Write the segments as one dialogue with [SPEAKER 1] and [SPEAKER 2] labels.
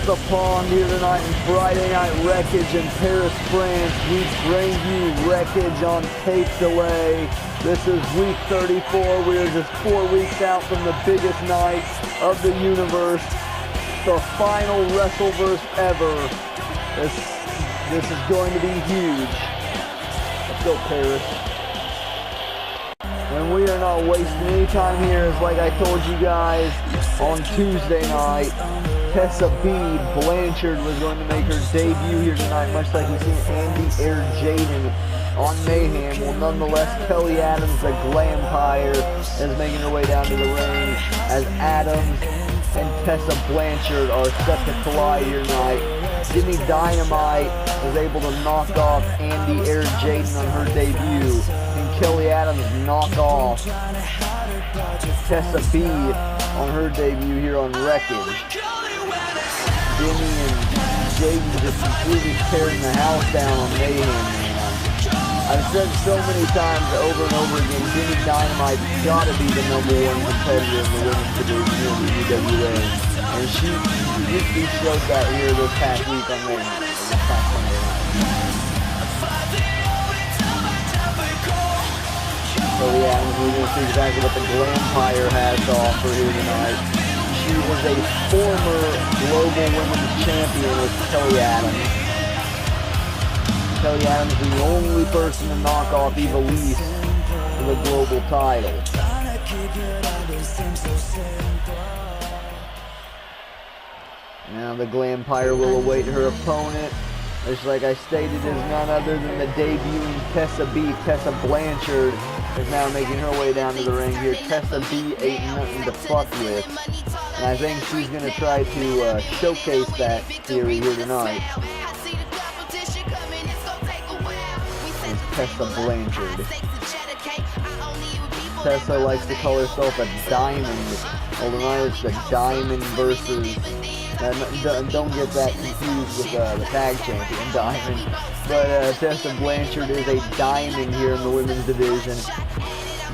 [SPEAKER 1] the pond here tonight in Friday Night Wreckage in Paris, France. We bring you Wreckage on tape delay. This is week 34. We are just 4 weeks out from the biggest night of the universe, the final WrestleVerse ever. This is going to be huge. Let's go, Paris. And we are not wasting any time here. It's like I told you guys on Tuesday night, Tessa Blanchard was going to make her debut here tonight, much like we've seen Andy Jaiden on Mayhem. Well, nonetheless, Kelly Adams, the Glampire, is making her way down to the ring as Adams and Tessa Blanchard are set to collide here tonight. Demi Dynamite was able to knock off Andy Jaiden on her debut, and Kelly Adams knock off Tessa B on her debut here on Wreckage. Demi and Jaiden just completely tearing the house down on Mayhem, man. I've said so many times over and over again, Demi Dynamite's got to be the #1 competitor in the women's division here in the UWA. And she showed that here this past week on Mayhem, this past Sunday night. So yeah, we're going to see exactly what the Glampire has to offer here tonight. She was a former global women's champion with Kelly Adams. Kelly Adams is the only person to knock off Ivelisse for the global title. Now the Glampire will await her opponent, which, like I stated, is none other than the debuting Tessa Blanchard is now making her way down to the ring here. Tessa B ain't nothing to fuck with. And I think she's going to try to showcase that theory here tonight. It's Tessa Blanchard. Tessa likes to call herself a diamond. Well, tonight it's the diamond versus... don't get that confused with the tag champion, Diamond. But Tessa Blanchard is a diamond here in the women's division.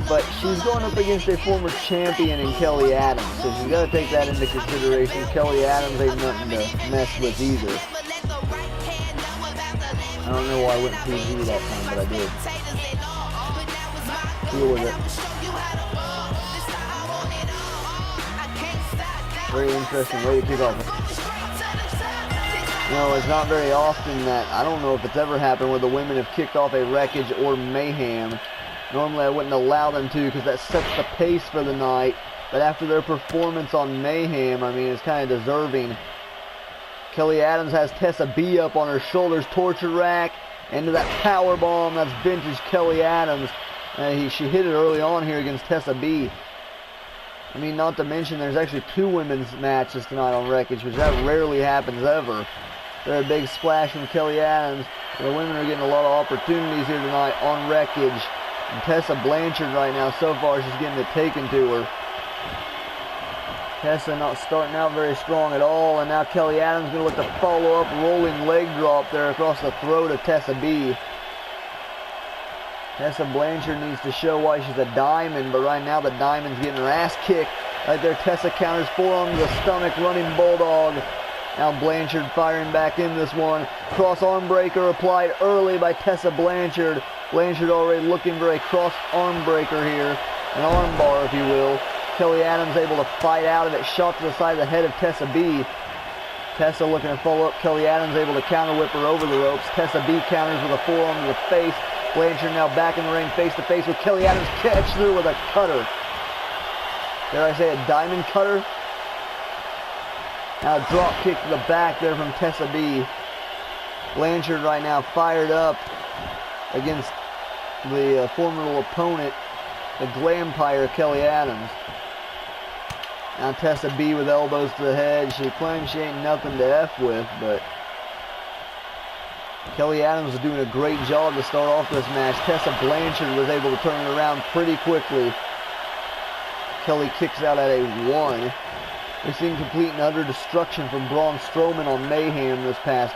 [SPEAKER 1] But she's going up against a former champion in Kelly Adams, so she's got to take that into consideration. Kelly Adams ain't nothing to mess with either. I don't know why I went PG that time, but I did. Deal with it. Very interesting way to kick off. You know, it's not very often that, I don't know if it's ever happened where the women have kicked off a Wreckage or Mayhem. Normally I wouldn't allow them to because that sets the pace for the night. But after their performance on Mayhem, I mean, it's kind of deserving. Kelly Adams has Tessa B up on her shoulders, torture rack, into that power bomb. That's vintage Kelly Adams. She hit it early on here against Tessa B. I mean, not to mention there's actually 2 women's matches tonight on Wreckage, which that rarely happens ever. There's a big splash from Kelly Adams. The women are getting a lot of opportunities here tonight on Wreckage. And Tessa Blanchard right now, so far, she's getting it taken to her. Tessa not starting out very strong at all, and now Kelly Adams going to look to follow up, rolling leg drop there across the throat of Tessa B. Tessa Blanchard needs to show why she's a diamond, but right now the diamond's getting her ass kicked. Right there, Tessa counters, forearm to the stomach, running bulldog. Now Blanchard firing back in this one. Cross arm breaker applied early by Tessa Blanchard. Blanchard already looking for a cross arm breaker here, an arm bar if you will. Kelly Adams able to fight out of it, shot to the side of the head of Tessa B. Tessa looking to follow up. Kelly Adams able to counter whip her over the ropes. Tessa B counters with a forearm to the face. Blanchard now back in the ring face to face with Kelly Adams. Catch through with a cutter. Dare I say a diamond cutter? Now a drop kick to the back there from Tessa B. Blanchard right now fired up against the formidable opponent, the Glampire Kelly Adams. Now Tessa B with elbows to the head. She claims she ain't nothing to F with, but Kelly Adams is doing a great job to start off this match. Tessa Blanchard was able to turn it around pretty quickly. Kelly kicks out at a 1. We've seen complete and utter destruction from Braun Strowman on Mayhem this past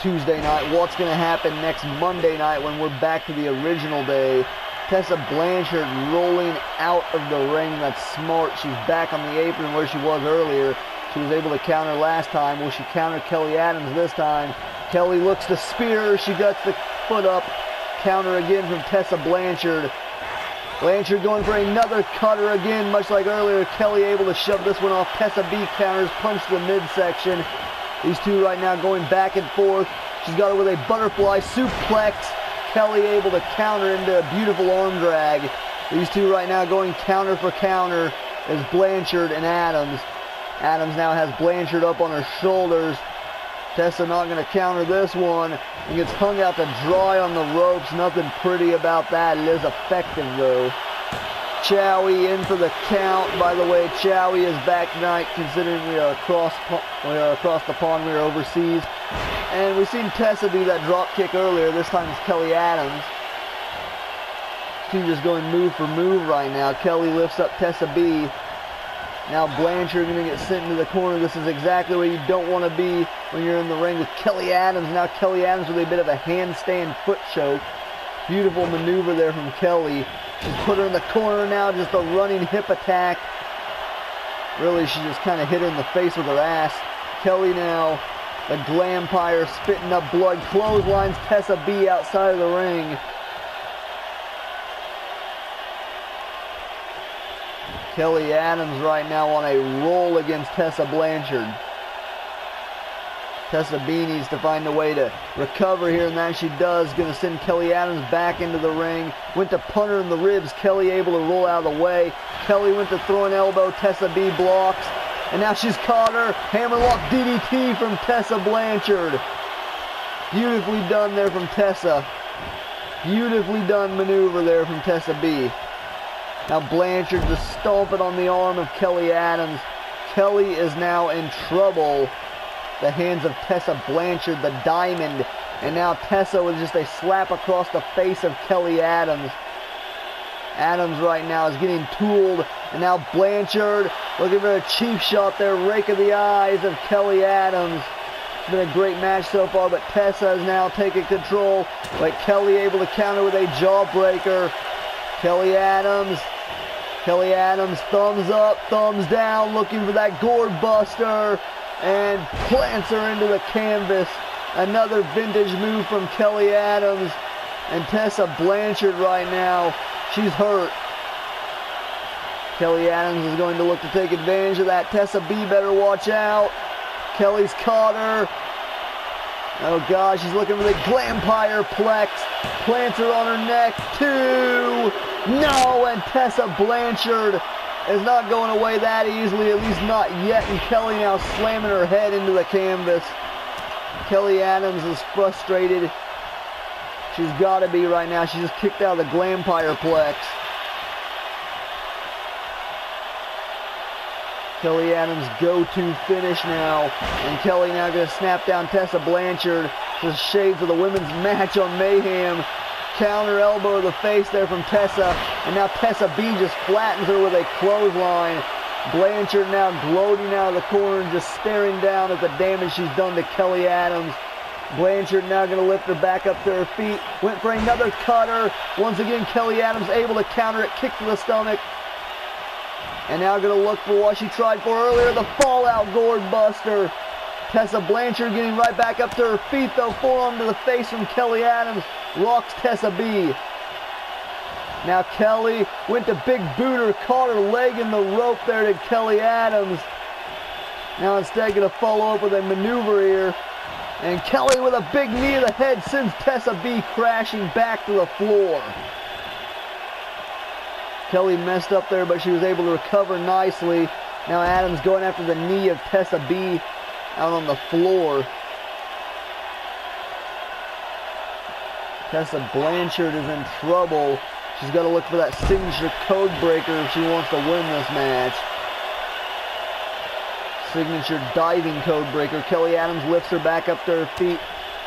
[SPEAKER 1] Tuesday night. What's going to happen next Monday night when we're back to the original day? Tessa Blanchard rolling out of the ring. That's smart. She's back on the apron where she was earlier. She was able to counter last time. Will she counter Kelly Adams this time? Kelly looks to spear. She gets the foot up. Counter again from Tessa Blanchard. Blanchard going for another cutter again, much like earlier. Kelly able to shove this one off. Tessa B counters, punch to the midsection. These two right now going back and forth. She's got her with a butterfly suplex. Kelly able to counter into a beautiful arm drag. These two right now going counter for counter is Blanchard and Adams. Adams now has Blanchard up on her shoulders. Tessa not going to counter this one and gets hung out to dry on the ropes. Nothing pretty about that. It is effective though. Chowie in for the count. By the way, Chowie is back tonight considering we are across the pond. We are overseas. And we've seen Tessa do that drop kick earlier. This time it's Kelly Adams. She's just going move for move right now. Kelly lifts up Tessa B. Now Blanchard going to get sent into the corner. This is exactly where you don't want to be when you're in the ring with Kelly Adams. Now Kelly Adams with a bit of a handstand foot choke. Beautiful maneuver there from Kelly. She's put her in the corner now, just a running hip attack. Really, she just kind of hit her in the face with her ass. Kelly now, the Glampire spitting up blood, clotheslines Tessa B outside of the ring. Kelly Adams right now on a roll against Tessa Blanchard. Tessa B needs to find a way to recover here, and that she does. Going to send Kelly Adams back into the ring. Went to punt her in the ribs. Kelly able to roll out of the way. Kelly went to throw an elbow. Tessa B blocks. And now she's caught her. Hammerlock DDT from Tessa Blanchard. Beautifully done there from Tessa. Beautifully done maneuver there from Tessa B. Now Blanchard just stomping on the arm of Kelly Adams. Kelly is now in trouble. The hands of Tessa Blanchard, the diamond. And now Tessa with just a slap across the face of Kelly Adams. Adams right now is getting tooled. And now Blanchard looking for a cheap shot there. Rake of the eyes of Kelly Adams. It's been a great match so far, but Tessa is now taking control. But Kelly able to counter with a jawbreaker. Kelly Adams, thumbs up, thumbs down, looking for that gourd buster, and plants her into the canvas. Another vintage move from Kelly Adams, and Tessa Blanchard right now, she's hurt. Kelly Adams is going to look to take advantage of that. Tessa B better watch out. Kelly's caught her. Oh God, she's looking for the Glampire Plex. Plants her on her neck. 2. No, and Tessa Blanchard is not going away that easily, at least not yet. And Kelly now slamming her head into the canvas. Kelly Adams is frustrated. She's got to be right now. She just kicked out of the Glampire Plex. Kelly Adams' go-to finish now. And Kelly now going to snap down Tessa Blanchard. The shades of the women's match on Mayhem. Counter elbow to the face there from Tessa. And now Tessa B just flattens her with a clothesline. Blanchard now gloating out of the corner, just staring down at the damage she's done to Kelly Adams. Blanchard now going to lift her back up to her feet. Went for another cutter. Once again, Kelly Adams able to counter it. Kick to the stomach. And now going to look for what she tried for earlier, the fallout gourd buster. Tessa Blanchard getting right back up to her feet though. Forearm to the face from Kelly Adams. Rocks Tessa B. Now Kelly went to big booter, caught her leg in the rope there to Kelly Adams. Now instead going to follow up with a maneuver here. And Kelly with a big knee to the head sends Tessa B crashing back to the floor. Kelly messed up there, but she was able to recover nicely. Now Adams going after the knee of Tessa B out on the floor. Tessa Blanchard is in trouble. She's got to look for that signature code breaker if she wants to win this match. Signature diving code breaker. Kelly Adams lifts her back up to her feet.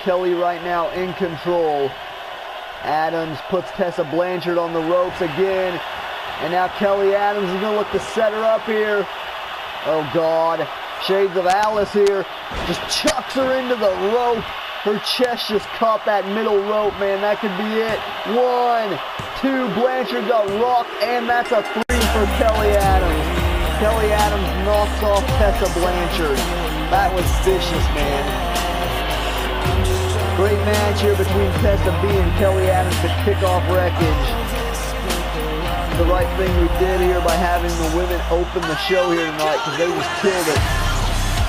[SPEAKER 1] Kelly right now in control. Adams puts Tessa Blanchard on the ropes again. And now Kelly Adams is going to look to set her up here. Oh God. Shades of Alice here. Just chucks her into the rope. Her chest just caught that middle rope, man. That could be it. 1, 2. Blanchard got rocked, and that's a 3 for Kelly Adams. Kelly Adams knocks off Tessa Blanchard. That was vicious, man. Great match here between Tessa B and Kelly Adams to kick off Wreckage. The right thing we did here by having the women open the show here tonight, because they just killed it.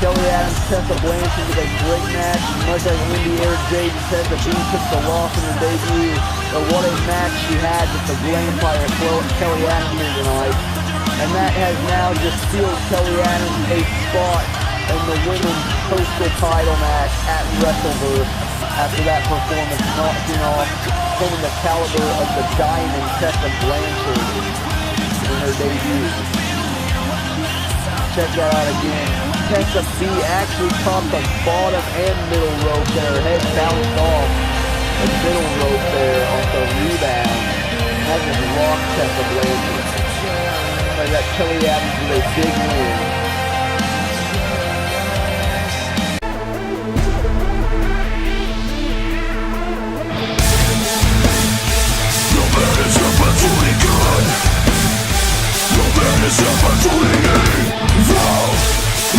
[SPEAKER 1] Kelly Adams, Tessa Blanchard with a great match. Much like Andy Jaiden, Tessa B took the loss in her debut. But what a match she had with the Glampire Kelly Adams here tonight. And that has now just sealed Kelly Adams a spot in the women's postal title match at WrestleVerse after that performance, knocking off some of the caliber of the Diamond Tessa Blanchard in her debut. Check that out again. Tessa B actually caught the bottom and middle rope there. Her head bounced off the middle rope there on the rebound. That just rocked Tessa Blanchard. Like that, Kelly Adams with a big win. No man is ever doing good. No man is ever doing evil.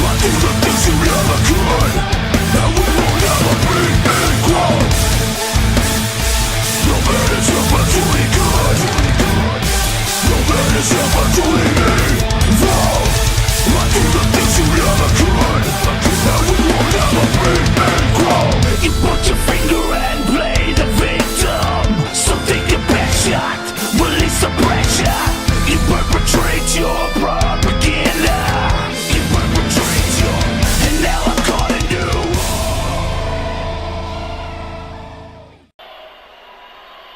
[SPEAKER 1] I do the things you never could, and we will never be equal. No man is ever doing good. No man is ever doing evil. I do the things you never could, and we will never be equal. You put your finger and play the victim. So take a back shot, release the pressure. You perpetrate your propaganda. And now I'm calling you.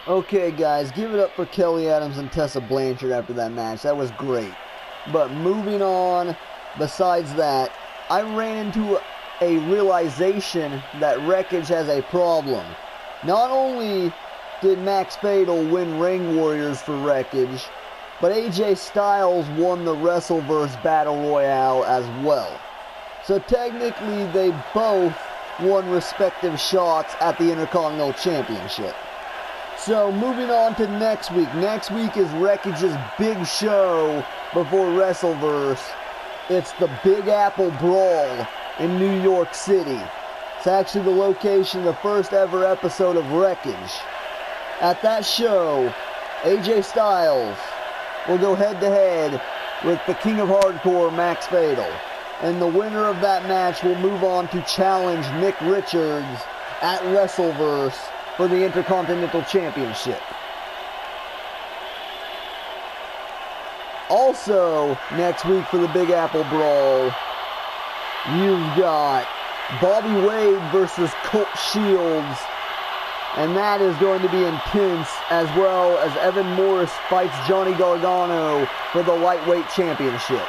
[SPEAKER 1] Okay guys, give it up for Kelly Adams and Tessa Blanchard after that match. That was great. But moving on, besides that, I ran into a realization that Wreckage has a problem. Not only did Max Fatal win Ring Warriors for Wreckage, but AJ Styles won the WrestleVerse Battle Royale as well. So technically they both won respective shots at the Intercontinental Championship. So moving on to next week. Next week is Wreckage's big show before WrestleVerse. It's the Big Apple Brawl in New York City. It's actually the location of the first ever episode of Wreckage. At that show, AJ Styles will go head to head with the King of Hardcore, Max Fatal. And the winner of that match will move on to challenge Nick Richards at WrestleVerse for the Intercontinental Championship. Also, next week for the Big Apple Brawl, you've got Bobby Wade versus Colt Shields. And that is going to be intense, as well as Evan Morris fights Johnny Gargano for the Lightweight Championship.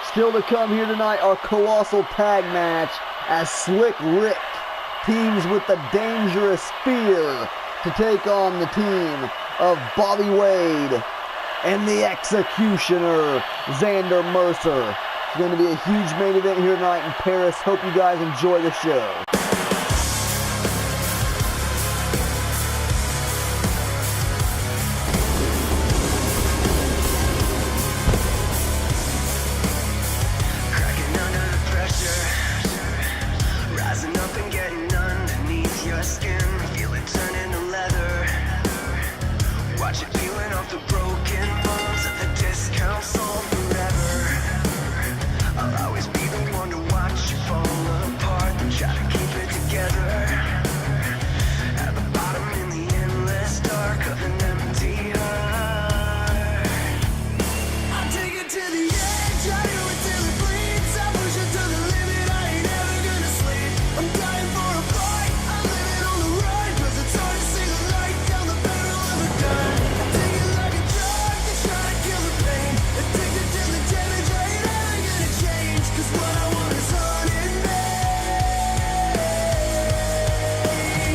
[SPEAKER 1] Still to come here tonight, our Colossal Tag match as Slic Ric teams with the Dangerous Phear to take on the team of Bobby Wade and the Executioner, Xander Mercer. It's going to be a huge main event here tonight in Paris. Hope you guys enjoy the show.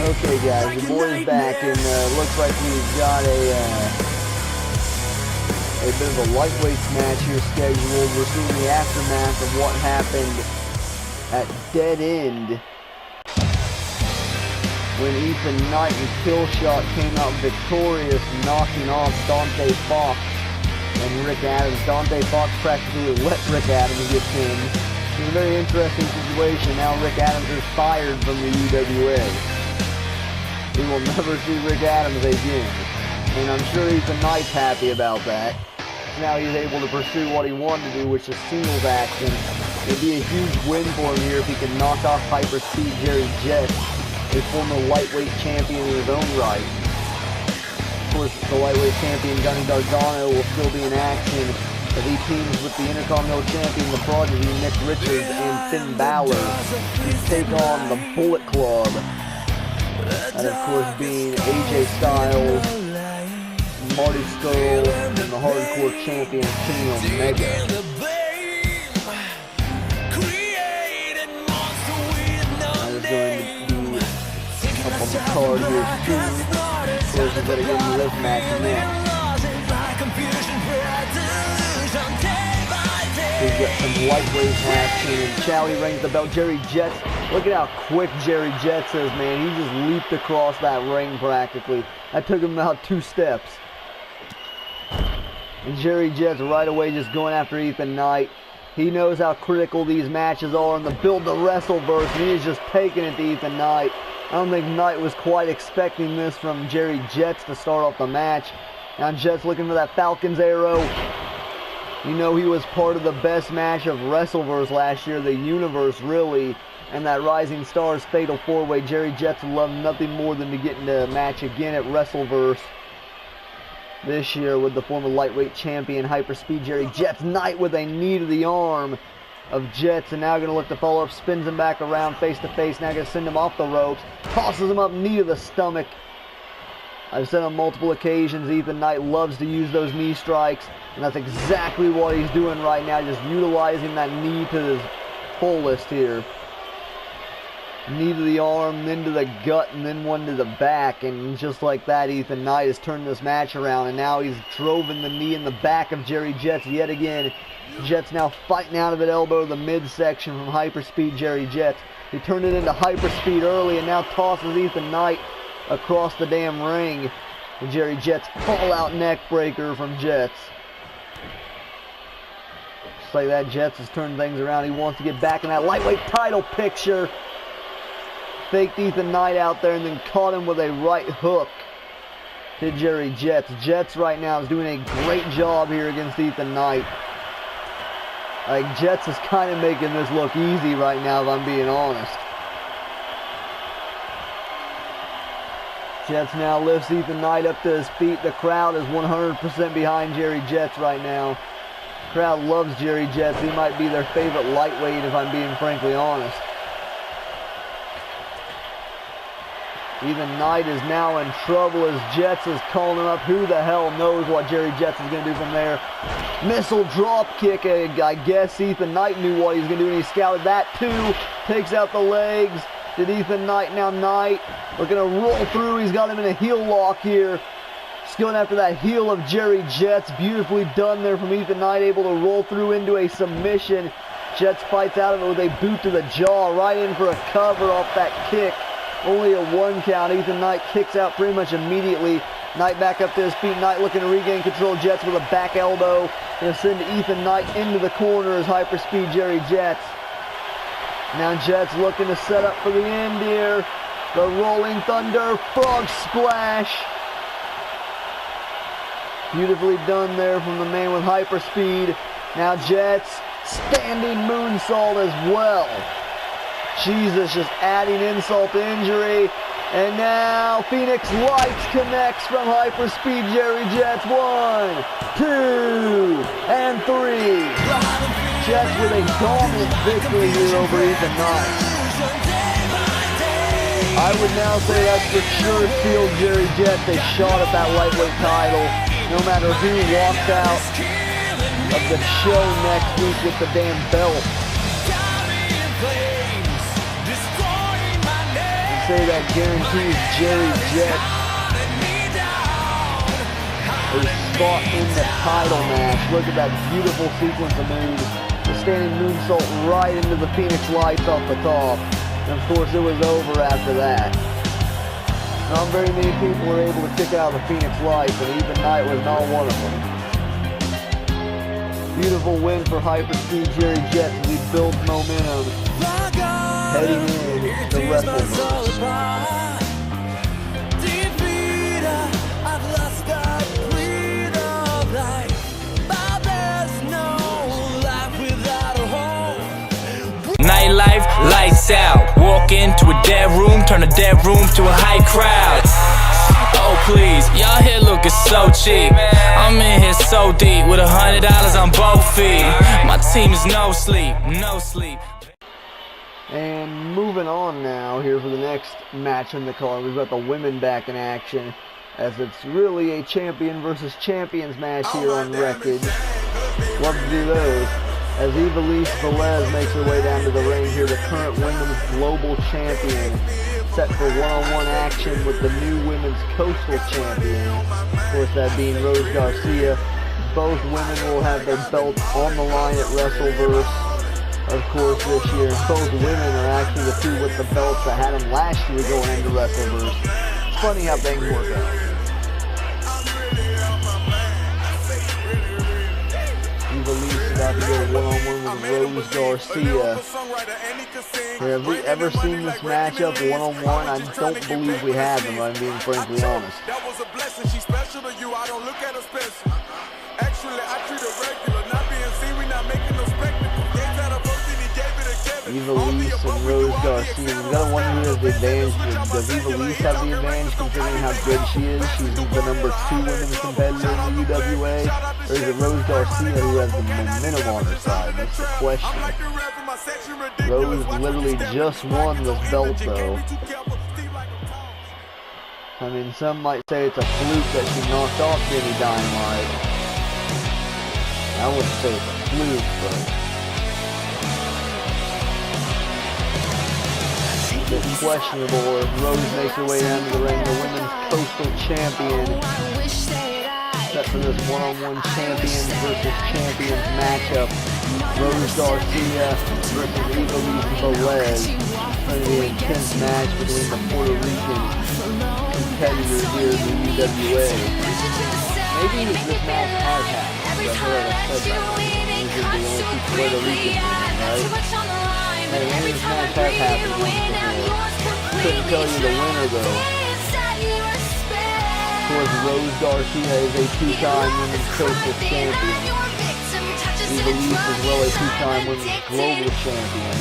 [SPEAKER 1] Okay guys, the boys back, and looks like we've got a bit of a lightweights match here scheduled. We're seeing the aftermath of what happened at Dead End when Ethan Knight and Killshot came out victorious, knocking off Dante Fox and Rick Adams. Dante Fox practically let Rick Adams get pinned. It's a very interesting situation. Now Rick Adams is fired from the UWA. We will never see Rick Adams again. And I'm sure Ethan Knight's happy about that. Now he's able to pursue what he wanted to do, which is singles action. It'd be a huge win for him here if he can knock off Hyperspeed Jerry Jett, a former lightweight champion in his own right. Of course, the lightweight champion Johnny Gargano will still be in action as he teams with the Intercontinental Champion, the Prodigy, Nick Richards, and Finn Balor to take on the Bullet Club. And of course being AJ Styles, Marty Scurll, and the Hardcore Champion Kenny Omega. That is going to be up on the card here soon. Of course, we better get into this match next. We've got some lightweight action, and Chowie rings the bell. Jerry Jett, look at how quick Jerry Jett is, man. He just leaped across that ring practically. That took him about 2 steps. And Jerry Jett's right away just going after Ethan Knight. He knows how critical these matches are in the build to WrestleVerse, and he's just taking it to Ethan Knight. I don't think Knight was quite expecting this from Jerry Jett to start off the match. Now Jett's looking for that Falcon's arrow. You know, he was part of the best match of WrestleVerse last year, the Universe really, and that Rising Stars Fatal 4-Way. Jerry Jett would love nothing more than to get into a match again at WrestleVerse this year with the former lightweight champion Hyperspeed Jerry Jett. Knight with a knee to the arm of Jett, and now going to look to follow up, spins him back around face to face, now going to send him off the ropes, tosses him up, knee to the stomach. I've said on multiple occasions, Ethan Knight loves to use those knee strikes, and that's exactly what he's doing right now, just utilizing that knee to his fullest here. Knee to the arm, then to the gut, and then one to the back, and just like that, Ethan Knight has turned this match around, and now he's driven the knee in the back of Jerry Jett yet again. Jett's now fighting out of it, elbow to the midsection from Hyperspeed Jerry Jett. He turned it into Hyperspeed early, and now tosses Ethan Knight across the damn ring. And Jerry Jett's fall-out neck breaker from Jett's. Just like that, Jett's has turned things around. He wants to get back in that lightweight title picture. Faked Ethan Knight out there and then caught him with a right hook. Hit Jerry Jett. Jett's right now is doing a great job here against Ethan Knight. Like, Jett's is kind of making this look easy right now, if I'm being honest. Jett's now lifts Ethan Knight up to his feet. The crowd is 100% behind Jerry Jett right now. The crowd loves Jerry Jett. He might be their favorite lightweight, if I'm being frankly honest. Ethan Knight is now in trouble as Jett is calling him up. Who the hell knows what Jerry Jett is going to do from there. Missile drop kick. I guess Ethan Knight knew what he was going to do, and he scouted that too. Takes out the legs. Did Ethan Knight, now Knight looking to roll through. He's got him in a heel lock here. Just going after that heel of Jerry Jett's. Beautifully done there from Ethan Knight, able to roll through into a submission. Jett's fights out of it with a boot to the jaw, right in for a cover off that kick. Only a 1 count. Ethan Knight kicks out pretty much immediately. Knight back up to his feet. Knight looking to regain control. Jett's with a back elbow. Going to send Ethan Knight into the corner as Hyperspeed Jerry Jett. Now Jett's looking to set up for the end here. The Rolling Thunder Frog Splash. Beautifully done there from the man with Hyperspeed. Now Jett's standing moonsault as well. Jesus, just adding insult to injury. And now Phoenix Lights connects from Hyperspeed Jerry Jett. 1, 2, and 3. Jett with a dominant victory here over Ethan Knight. I would now say that's for sure sealed Jerry Jett a shot at that lightweight title, no matter who walks out of the show next week with the damn belt. Say that guarantees Jerry Jett a spot in the title match. Look at that beautiful sequence of moves. The standing moonsault right into the Phoenix Lights off the top. And of course it was over after that. Not very many people were able to kick out of the Phoenix Lights, and Ethan Knight was not one of them. beautiful win for Hyper Speed Jerry Jets as he builds momentum heading in to WrestleVerse.
[SPEAKER 2] Nightlife, lights out. Walk into a dead room, turn a dead room to a high crowd. Oh please, y'all here looking so cheap. I'm in here so deep with $100 on both feet. My team is no sleep, no sleep.
[SPEAKER 1] And moving on now here for the next match in the card, we've got the women back in action, as it's really a champion versus champions match here on Wreckage. Love to do those. As Ivelisse makes her way down to the ring here, the current women's global champion, set for one-on-one action with the new women's coastal champion, of course that being Rose Garcia. Both women will have their belts on the line at WrestleVerse, of course, this year. Both women are actually the two with the belts that had them last year going into WrestleVerse. It's funny how things work out. Ivelisse about to go one-on-one with Rose Garcia. Have we ever seen this matchup one-on-one? I don't believe we have, if I'm being frankly honest.
[SPEAKER 3] That was a blessing. She's special to you. I don't look at her special. Actually, I treat her regular. Not being seen, we not making no spectacle. Gave that a birthday, he gave it a Kevin.
[SPEAKER 1] Ivelisse and Rose Garcia. You gotta wonder who has the advantage. Does Ivelisse have the advantage considering how good she is? She's the #2 women's competitor in the UWA. Or is it Rose Garcia who has the momentum on her side? That's the question. Rose literally just won this belt though. I mean, some might say it's a fluke that she knocked off Demi Dynamite. I wouldn't say it's a fluke, but it's questionable if Rose makes her way down to the ring, the women's coastal champion, set for this one-on-one champions versus champions matchup. Rose Garcia versus Ivelisse. Going to be an intense match between the Puerto Rican competitors here in the UWA. Maybe this match has happened. That's what I said that. These are the only two Puerto Ricans, right? Hey, maybe this match has happened once before. Couldn't tell you the winner though. Of course, Rose Garcia is a two-time women's coastal champion. Ivelisse as well, a two-time women's global champion.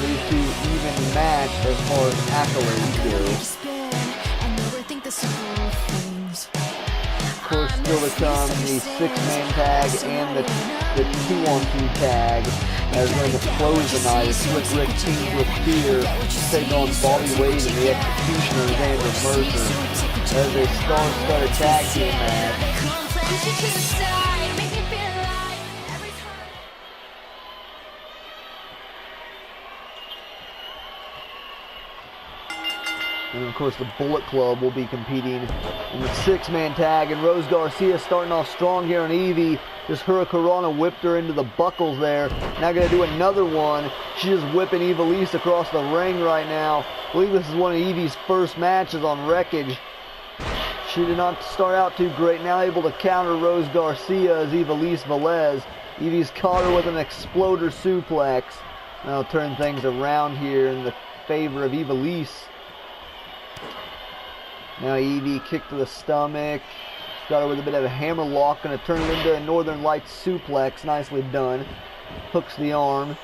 [SPEAKER 1] These two even match as far as accolades go. Of course, still to come, the 6-man tag and the 2-on-2 tag. As we're going to close the night, Slic Ric teams with Phear take on Bobby Wade and the Executioner, Xander Mercer, as a star-studded tag team match. And of course the Bullet Club will be competing in the 6-man tag, and Rose Garcia starting off strong here on Evie. Just Hurricanrana whipped her into the buckles there. Now gonna do another one. She's just whipping Ivelisse across the ring right now. I believe this is one of Evie's first matches on Wreckage. She did not start out too great. Now able to counter Rose Garcia as Ivelisse. Evie's caught her with an exploder suplex. Now turn things around here in the favor of Ivelisse. Now Evie kick to the stomach. Got her with a bit of a hammer lock. Going to turn it into a Northern Lights suplex. Nicely done. Hooks the arm.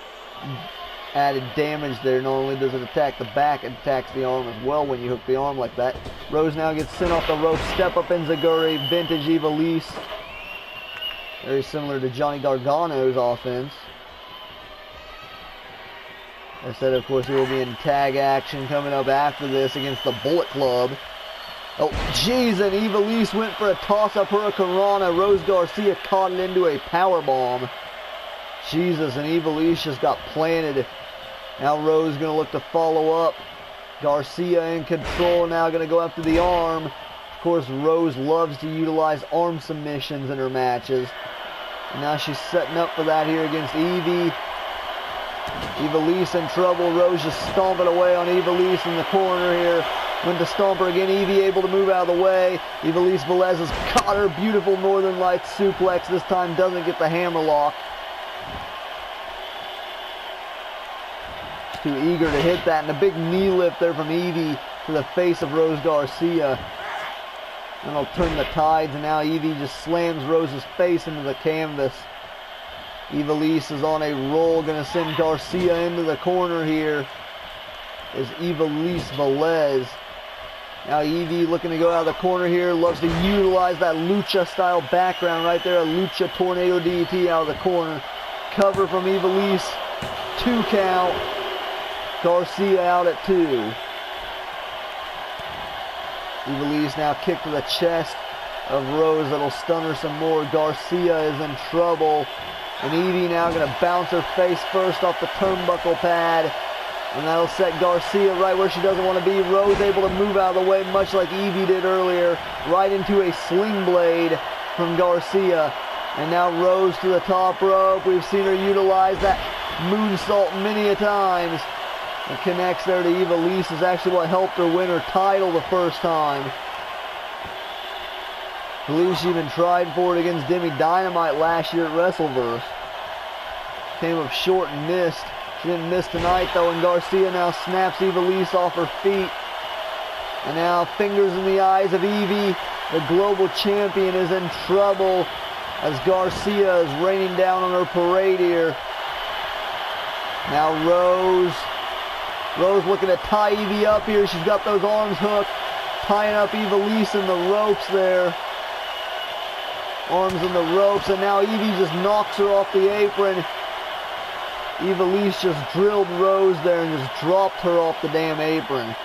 [SPEAKER 1] Added damage there. Not only does it attack the back, it attacks the arm as well when you hook the arm like that. Rose now gets sent off the rope. Step up enziguri. Vintage Ivelisse. Very similar to Johnny Gargano's offense. I said, of course, he will be in tag action coming up after this against the Bullet Club. Oh, jeez, and Ivelisse went for a toss-up Hurricanrana. Rose Garcia caught it into a powerbomb. Jesus, and Ivelisse just got planted. Now Rose going to look to follow up. Garcia in control, now going to go after the arm. Of course, Rose loves to utilize arm submissions in her matches. And now she's setting up for that here against Evie. Ivelisse in trouble. Rose just stomping away on Ivelisse in the corner here. Went to stomp her again. Evie able to move out of the way. Ivelisse Velez has caught her. Beautiful Northern Lights suplex. This time doesn't get the hammer lock. Too eager to hit that. And a big knee lift there from Evie to the face of Rose Garcia. And it'll turn the tides. And now Evie just slams Rose's face into the canvas. Ivelisse is on a roll. Going to send Garcia into the corner here. Is Ivelisse Velez. Now Evie looking to go out of the corner here. Loves to utilize that lucha style background right there. A lucha tornado DDT out of the corner. Cover from Ivelisse. 2 count. Garcia out at 2. Ivelisse now kick to the chest of Rose. That'll stun her some more. Garcia is in trouble. And Evie now going to bounce her face first off the turnbuckle pad. And that'll set Garcia right where she doesn't want to be. Rose able to move out of the way, much like Evie did earlier. Right into a sling blade from Garcia. And now Rose to the top rope. We've seen her utilize that moonsault many a times. And connects there to Ivelisse. Is actually what helped her win her title the first time. I believe she even tried for it against Demi Dynamite last year at WrestleVerse. Came up short and missed. She didn't miss tonight though, and Garcia now snaps Ivelisse off her feet. And now fingers in the eyes of Evie. The global champion is in trouble as Garcia is raining down on her parade here. Now Rose looking to tie Evie up here. She's got those arms hooked, tying up Ivelisse in the ropes there. Arms in the ropes, and now Evie just knocks her off the apron. Ivelisse just drilled Rose there and just dropped her off the damn apron.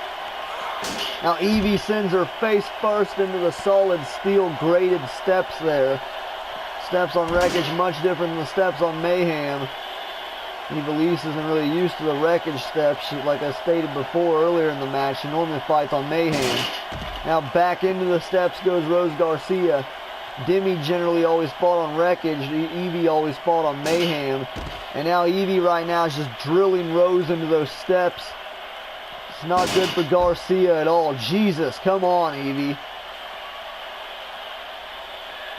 [SPEAKER 1] Now Evie sends her face first into the solid steel grated steps there. Steps on Wreckage much different than the steps on Mayhem. Ivelisse isn't really used to the Wreckage steps. Like I stated before earlier in the match, she normally fights on Mayhem. Now back into the steps goes Rose Garcia. Demi generally always fought on Wreckage. Evie always fought on Mayhem. And now Evie right now is just drilling Rose into those steps. It's not good for Garcia at all. Jesus, come on, Evie.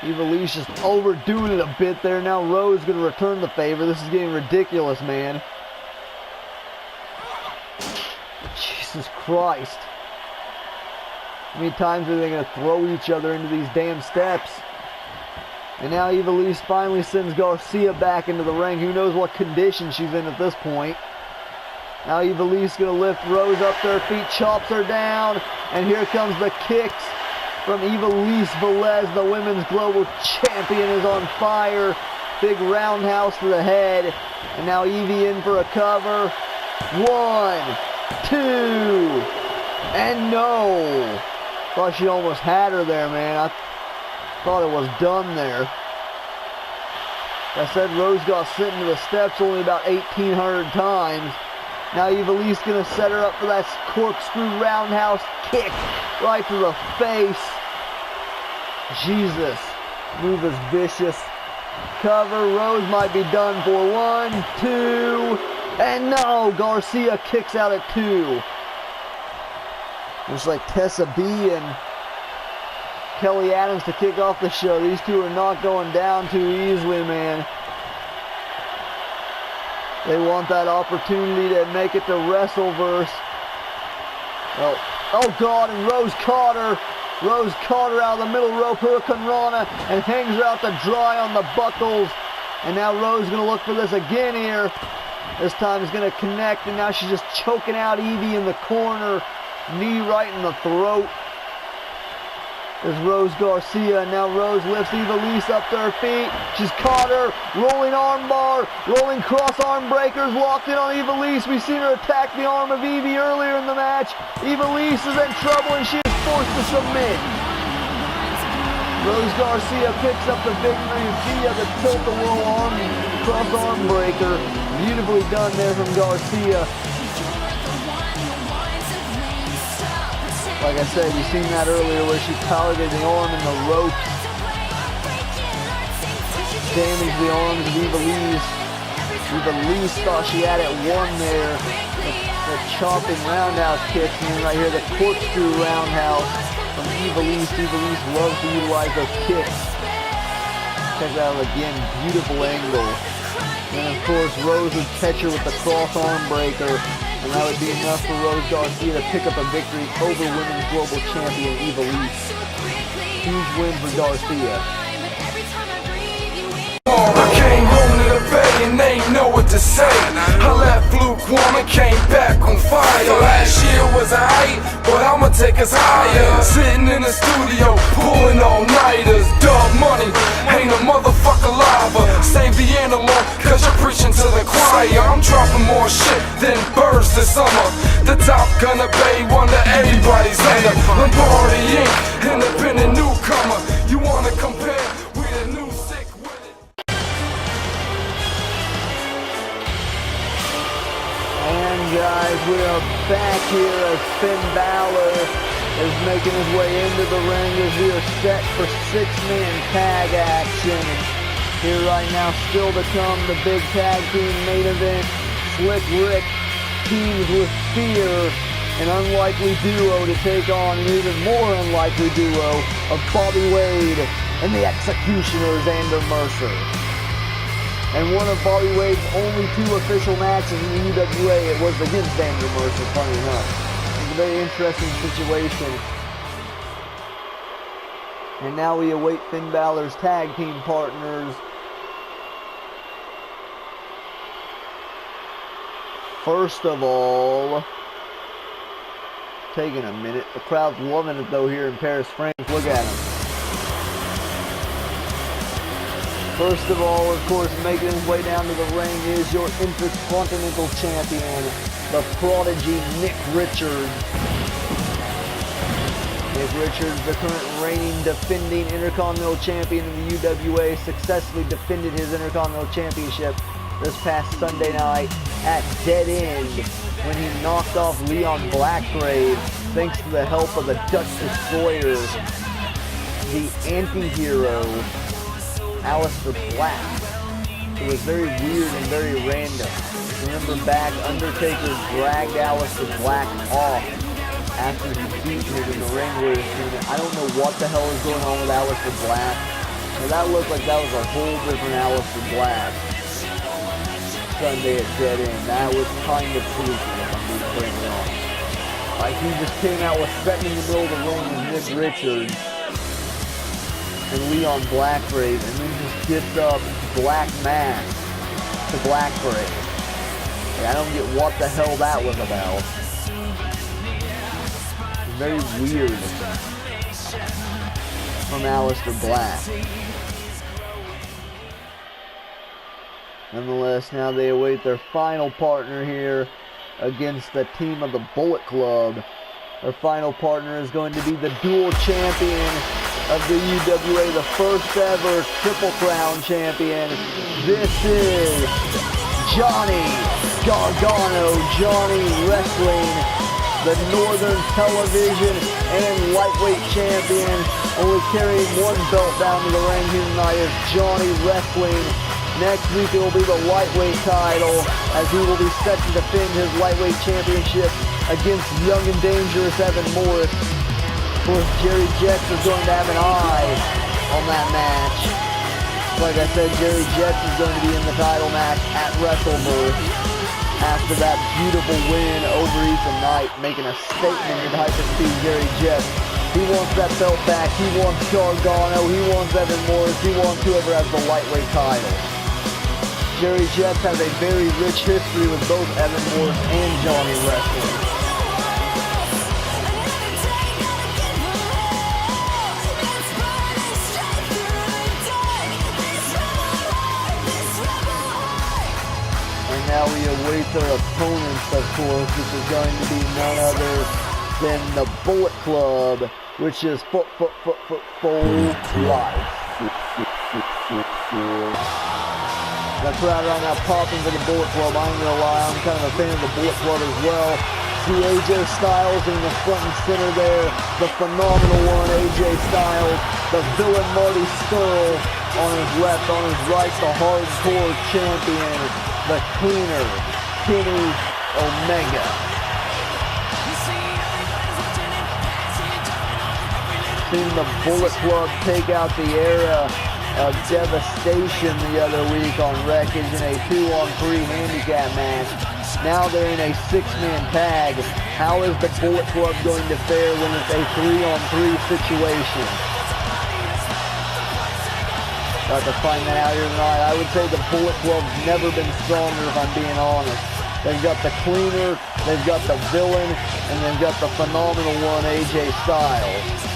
[SPEAKER 1] Ivelisse just overdoing it a bit there. Now Rose going to return the favor. This is getting ridiculous, man. Jesus Christ. How many times are they going to throw each other into these damn steps? And now Ivelisse finally sends Garcia back into the ring. Who knows what condition she's in at this point. Now Ivelisse going to lift Rose up to her feet, chops her down. And here comes the kicks from Ivelisse Velez. The women's global champion is on fire. Big roundhouse to the head. And now Evie in for a cover. 1, 2, and no. Thought she almost had her there, man. I thought it was done there. Like I said, Rose got sent into the steps only about 1,800 times. Now Ivelisse gonna set her up for that corkscrew roundhouse kick right to the face. Jesus, move is vicious. Cover, Rose might be done for. 1, 2, and no, Garcia kicks out at 2. Looks like Tessa B and Kelly Adams to kick off the show. These two are not going down too easily, man. They want that opportunity to make it to WrestleVerse. Oh God, and Rose caught her. Rose caught her out of the middle rope, Hurricane Rana, and hangs her out to dry on the buckles. And now Rose is going to look for this again here. This time is going to connect, and now she's just choking out Evie in the corner. Knee right in the throat. There's Rose Garcia, and now Rose lifts Ivelisse up to her feet. She's caught her. Rolling arm bar. Rolling cross arm breakers locked in on Ivelisse. We've seen her attack the arm of Evie earlier in the match. Ivelisse is in trouble, and she is forced to submit. Rose Garcia picks up the victory via the tilt-a-whirl arm cross arm breaker. Beautifully done there from Garcia. Like I said, you've seen that earlier where she targeted the arm in the ropes. Damaged the arms of Ivelisse. Ivelisse thought she had it won there. The chopping roundhouse kicks, and then right here the corkscrew roundhouse from Ivelisse. Ivelisse loves to utilize those kicks. Check that out again, beautiful angle. And of course Rose would catch her with the cross arm breaker, and that would be enough for Rose Garcia to pick up a victory over Women's Global Champion Ivelisse. Huge win for Garcia.
[SPEAKER 4] I came home to the bay and they ain't know what to say. I left lukewarm and came back on fire. Last year was aight, but I'ma take us higher. Sitting in the studio, pulling all-nighters. Dub money, ain't a motherfucker lava. Save the analog, cause you're preaching to the choir. I'm dropping more shit than birds this summer. The top gunner bay, wonder everybody's under. Lombardi Inc., independent newcomer. You wanna compare? We the new sick with it.
[SPEAKER 1] And guys, we are back here as Finn Balor is making his way into the ring as we are set for 6-man tag action. Here right now, still to come, the big tag team main event. Slic Ric teams with Phear, an unlikely duo to take on an even more unlikely duo of Bobby Wade and the Executioner, Xander Mercer. And one of Bobby Wade's only 2 official matches in the UWA, it was against Xander Mercer, funny enough. It's a very interesting situation. And now we await Finn Balor's tag team partners. First of all, taking a minute. The crowd's loving it though here in Paris, France. Look at him. First of all, of course, making his way down to the ring is your Intercontinental Champion, the prodigy Nick Richards. Nick Richards, the current reigning, defending Intercontinental Champion in the UWA, successfully defended his Intercontinental Championship this past Sunday night at Dead End when he knocked off Leon Blackgrave thanks to the help of the Dutch Destroyer, the anti-hero, Aleister Black. It was very weird and very random. Remember back, Undertaker dragged Aleister Black off after he beat him in the ring where I don't know what the hell is going on with Aleister Black. But that looked like that was a whole different Aleister Black. Sunday at Dead End. That was kind of freaky, if I'm being pretty honest. Like he just came out with setting in the middle of the ring with Nick Richards and Leon Blackgrave, and then just gets up Black Mass to Blackgrave. Like, I don't get what the hell that was about. Very weird from Aleister Black. Nonetheless, now they await their final partner here against the team of the Bullet Club. Their final partner is going to be the dual champion of the UWA, the first ever Triple Crown champion. This is Johnny Gargano, Johnny Wrestling, the Northern Television and Lightweight champion. Only carrying one belt down to the ring here tonight is Johnny Wrestling. Next week it will be the lightweight title as he will be set to defend his lightweight championship against young and dangerous Evan Morris. Of course, Jerry Jets is going to have an eye on that match. Like I said, Jerry Jets is going to be in the title match at WrestleVerse after that beautiful win over Ethan Knight, making a statement in Hyperspeed Jerry Jets. He wants that belt back. He wants Gargano. He wants Evan Morris. He wants whoever has the lightweight title. Jerry Jets has a very rich history with both Evan Morris and Johnny Wrestling. And now we await their opponents, of course, which is going to be none other than the Bullet Club, which is full life. The crowd right now popping for the Bullet Club. I ain't gonna lie, I'm kind of a fan of the Bullet Club as well. See AJ Styles in the front and center there. The phenomenal one, AJ Styles. The villain Marty Scurll on his left, on his right, the hardcore champion, the cleaner, Kenny Omega. Seen the Bullet Club take out the era of devastation the other week on Wreckage in a 2-on-3 handicap match. Now they're in a 6-man tag. How is the Bullet Club going to fare when it's a 3-on-3 situation? Got to find that out here tonight. I would say the Bullet Club's never been stronger, if I'm being honest. They've got the cleaner, they've got the villain, and they've got the phenomenal one, AJ Styles.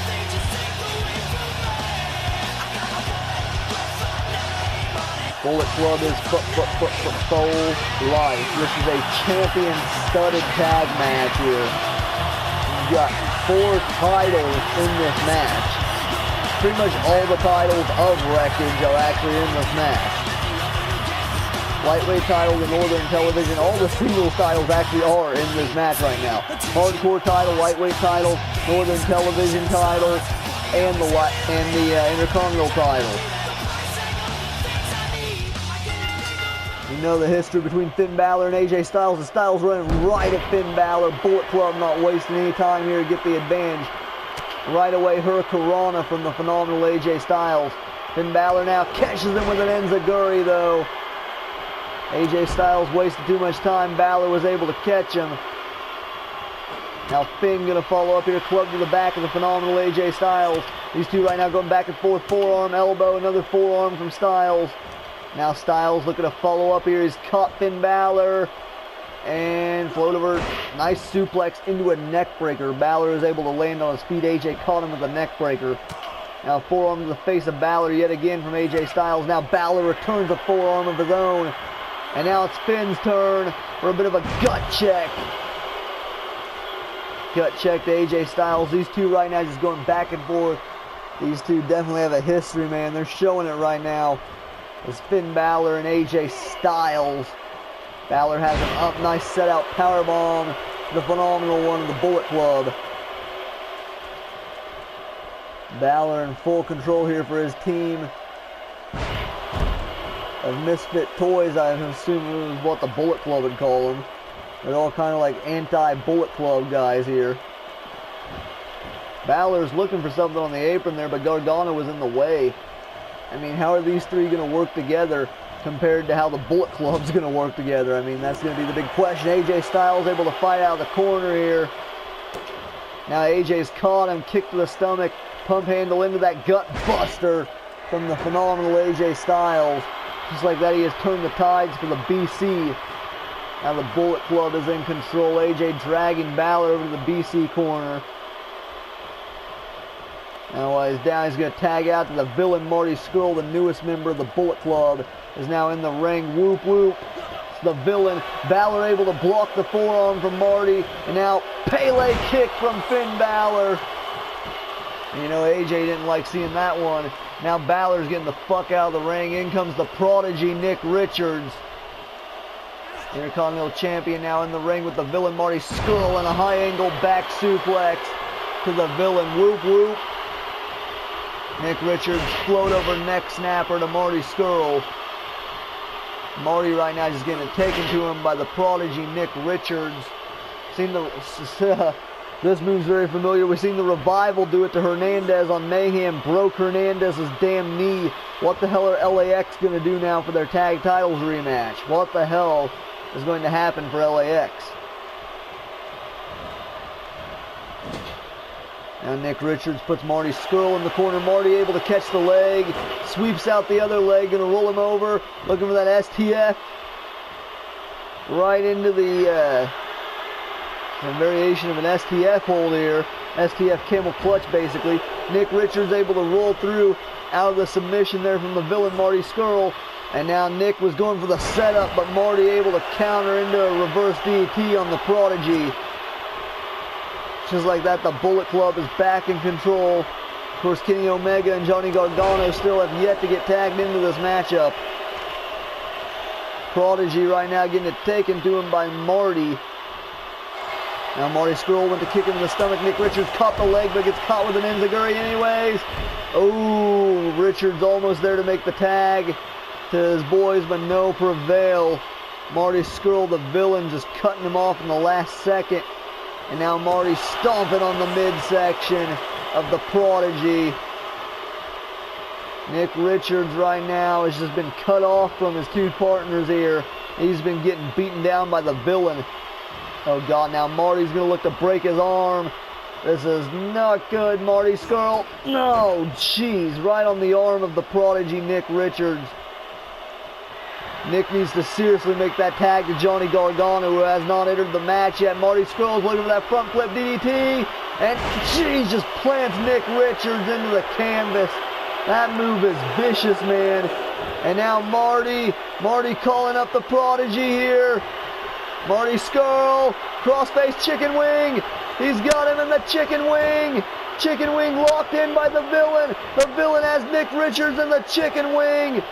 [SPEAKER 1] Bullet Club is full life. This is a champion-studded tag match here. You've got 4 titles in this match. Pretty much all the titles of Wreckage are actually in this match. Lightweight title, the Northern Television, all the singles titles actually are in this match right now. Hardcore title, lightweight title, Northern Television title, and the Intercontinental title. You know the history between Finn Balor and AJ Styles. The Styles running right at Finn Balor. Bullet Club not wasting any time here to get the advantage. Right away, Hurricanrana from the phenomenal AJ Styles. Finn Balor now catches him with an enziguri though. AJ Styles wasted too much time. Balor was able to catch him. Now Finn gonna follow up here, club to the back of the phenomenal AJ Styles. These two right now going back and forth, forearm, elbow, another forearm from Styles. Now Styles looking to follow up here. He's caught Finn Balor and float over. Nice suplex into a neck breaker. Balor is able to land on his feet. AJ caught him with a neck breaker. Now forearm to the face of Balor yet again from AJ Styles. Now Balor returns a forearm of his own. And now it's Finn's turn for a bit of a gut check. Gut check to AJ Styles. These two right now just going back and forth. These two definitely have a history, man. They're showing it right now. It's Finn Balor and AJ Styles. Balor has an up, nice set out powerbomb. The phenomenal one of the Bullet Club. Balor in full control here for his team of misfit toys, I assume is what the Bullet Club would call them. They're all kind of like anti-Bullet Club guys here. Balor's looking for something on the apron there, but Gargano was in the way. I mean, how are these three going to work together compared to how the Bullet Club's going to work together? I mean, that's going to be the big question. AJ Styles able to fight out of the corner here. Now AJ's caught him, kick to the stomach, pump handle into that gut buster from the phenomenal AJ Styles. Just like that, he has turned the tides for the BC. Now the Bullet Club is in control. AJ dragging Balor over to the BC corner. Now while he's down, he's going to tag out to the villain Marty Scurll, the newest member of the Bullet Club, is now in the ring. Whoop, whoop. It's the villain. Balor able to block the forearm from Marty. And now Pele kick from Finn Balor. You know, AJ didn't like seeing that one. Now Balor's getting the fuck out of the ring. In comes the prodigy Nick Richards. Intercontinental Champion now in the ring with the villain Marty Scurll and a high angle back suplex to the villain. Whoop, whoop. Nick Richards float over neck snapper to Marty Scurll. Marty right now just getting it taken to him by the prodigy Nick Richards. Seen the this move's very familiar. We've seen the Revival do it to Hernandez on Mayhem. Broke Hernandez's damn knee. What the hell are LAX going to do now for their tag titles rematch? What the hell is going to happen for LAX? Now Nick Richards puts Marty Scurll in the corner. Marty able to catch the leg. Sweeps out the other leg. Going to roll him over. Looking for that STF. Right into the a variation of an STF hold here. STF camel clutch basically. Nick Richards able to roll through out of the submission there from the villain Marty Scurll. And now Nick was going for the setup, but Marty able to counter into a reverse DT on the prodigy. Just like that, the Bullet Club is back in control. Of course, Kenny Omega and Johnny Gargano still have yet to get tagged into this matchup. Prodigy right now getting it taken to him by Marty. Now Marty Scurll went to kick him in the stomach. Nick Richards caught the leg, but gets caught with an enziguri anyways. Oh, Richards almost there to make the tag to his boys, but no prevail. Marty Scurll, the villain, just cutting him off in the last second. And now Marty stomping on the midsection. of the Prodigy. Nick Richards right now has just been cut off from his two partners here. He's been getting beaten down by the Villain. Oh God, now Marty's going to look to break his arm. This is not good, Marty Scurll. No, jeez, right on the arm of the Prodigy, Nick Richards. Nick needs to seriously make that tag to Johnny Gargano, who has not entered the match yet. Marty Scurll's looking for that front flip DDT. And jeez, just plants Nick Richards into the canvas. That move is vicious, man. And now Marty calling up the Prodigy here. Marty Scurll, crossface chicken wing. He's got him in the chicken wing. Chicken wing locked in by the Villain. The Villain has Nick Richards in the chicken wing.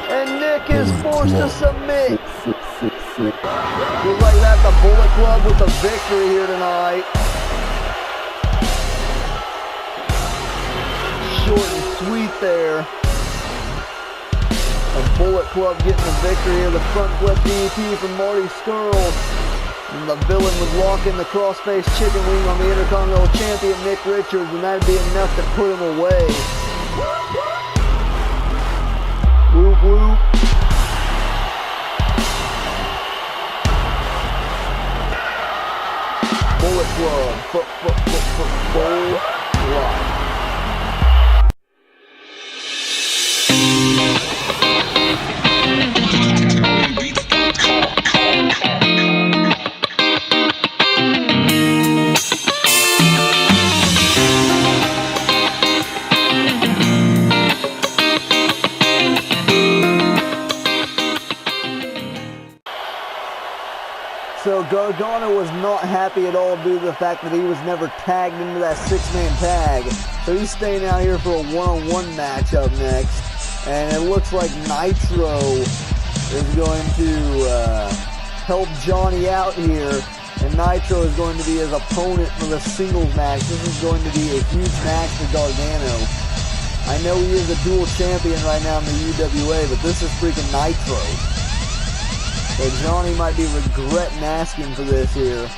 [SPEAKER 1] And Nick is forced to submit. Looks like that's the Bullet Club with the victory here tonight. Short and sweet there. The Bullet Club getting the victory here. The front flip DDT from Marty Scurll. And the Villain would lock in the crossface chicken wing on the Intercontinental Champion Nick Richards, and that'd be enough to put him away. Whoop whoop. Bullet Club. Bull Club. So Gargano was not happy at all due to the fact that he was never tagged into that six-man tag. So he's staying out here for a one-on-one match up next. And it looks like Nitro is going to help Johnny out here. And Nitro is going to be his opponent for the singles match. This is going to be a huge match for Gargano. I know he is a dual champion right now in the UWA, but this is freaking Nitro. So Johnny might be regretting asking for this here.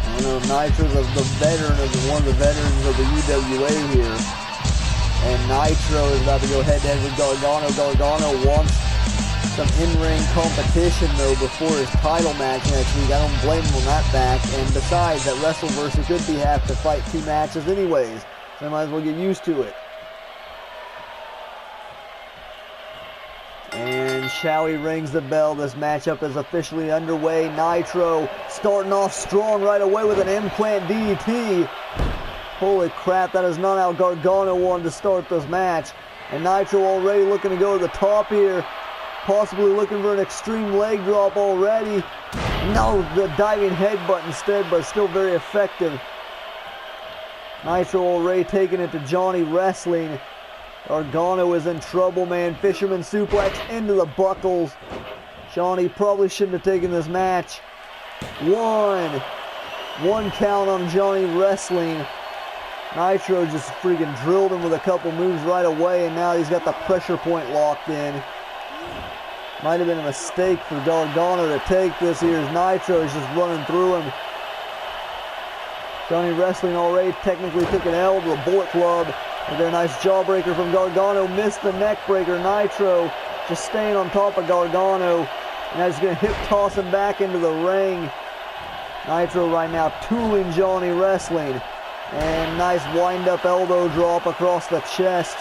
[SPEAKER 1] I don't know, Nitro's the veteran of one of the veterans of the UWA here. And Nitro is about to go head-to-head with Gargano. Gargano wants some in-ring competition, though, before his title match next week. I don't blame him on that fact. And besides, at WrestleVerse, it could be have to fight two matches anyways. So I might as well get used to it. And Showy rings the bell. This matchup is officially underway. Nitro starting off strong right away with an implant DDT. Holy crap, that is not how Gargano wanted to start this match. And Nitro already looking to go to the top here. Possibly looking for an extreme leg drop already. No, the diving headbutt instead, but still very effective. Nitro already taking it to Johnny Wrestling. Gargano is in trouble, man. Fisherman suplex into the buckles. Johnny probably shouldn't have taken this match. One count on Johnny Wrestling. Nitro just freaking drilled him with a couple moves right away, and now he's got the pressure point locked in. Might have been a mistake for Gargano to take this here as Nitro is just running through him. Johnny Wrestling already technically took an L to the Bullet Club. And a nice jawbreaker from Gargano. Missed the neck breaker. Nitro just staying on top of Gargano. And now he's going to hip toss him back into the ring. Nitro right now tooling Johnny Wrestling. And nice wind-up elbow drop across the chest.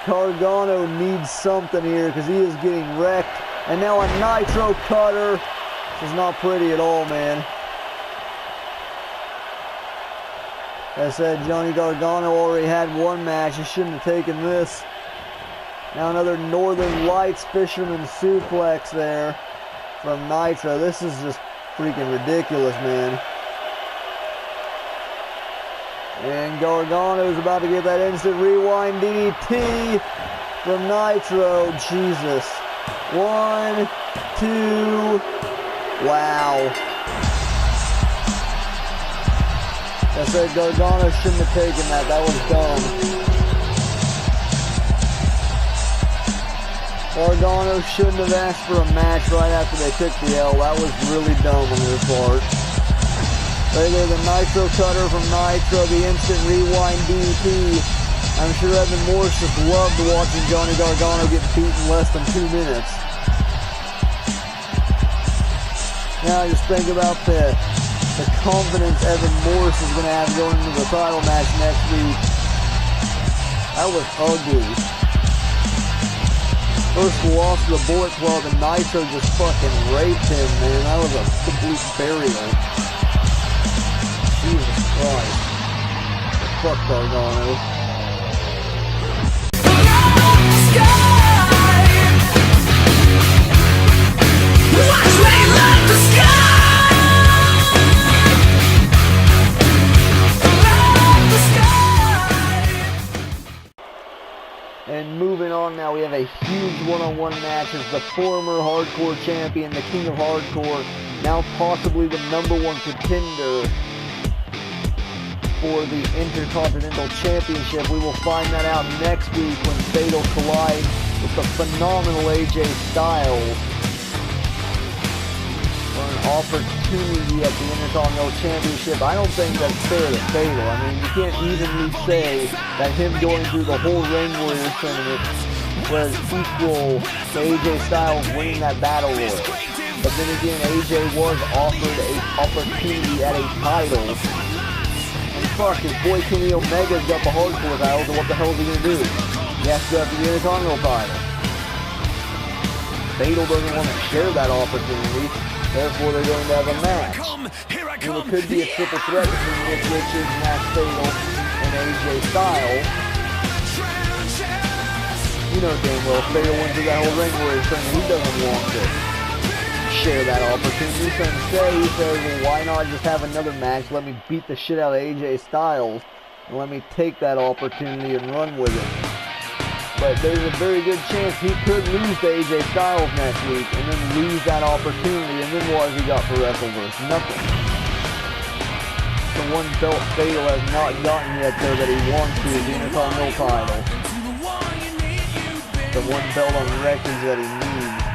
[SPEAKER 1] Gargano needs something here because he is getting wrecked. And now a Nitro cutter. This is not pretty at all, man. As I said, Johnny Gargano already had one match. He shouldn't have taken this. Now another Northern Lights Fisherman suplex there from Nitro. This is just freaking ridiculous, man. And Gargano's about to get that instant rewind DDT from Nitro. Jesus. 1, 2. Wow. I said Gargano shouldn't have taken that. That was dumb. Gargano shouldn't have asked for a match right after they took the L. That was really dumb on their part. There, the Nitro Cutter from Nitro, the Instant Rewind DP. I'm sure Evan Morse just loved watching Johnny Gargano get beat in less than 2 minutes. Now just think about the confidence Evan Morse is going to have going into the title match next week. That was ugly. First loss to the Bullet Club and Nitro just fucking raped him, man. That was a complete burial. Jesus Christ. Fuck Gargano. And moving on now, we have a huge one-on-one match as the former Hardcore Champion, the King of Hardcore, now possibly the #1 contender for the Intercontinental Championship. We will find that out next week when Fatal collides with the phenomenal AJ Styles for an opportunity at the Intercontinental Championship. I don't think that's fair to Fatal. I mean, you can't evenly say that him going through the whole Ring Warriors tournament was equal to AJ Styles winning that Battle Royal. But then again, AJ was offered an opportunity at a title. And fuck, his boy Kenny Omega's got the Hardcore title, so what the hell is he going to do? He has to go after the Intercontinental title. Fatal doesn't want to share that opportunity. Therefore, they're going to have a match. And it could be a triple threat between Nick Richards, Max Fatal, and AJ Styles. You know damn well, Fatal went through that whole Ring Warriors tournament. He doesn't want to share that opportunity. So instead, he says, well, why not just have another match? Let me beat the shit out of AJ Styles, and let me take that opportunity and run with it. But there's a very good chance he could lose to AJ Styles next week and then lose that opportunity. And then what has he got for WrestleVerse? Nothing. The one belt Fatal has not gotten yet, though, that he wants to is the Intercontinental title. The one belt on Wreckage that he needs.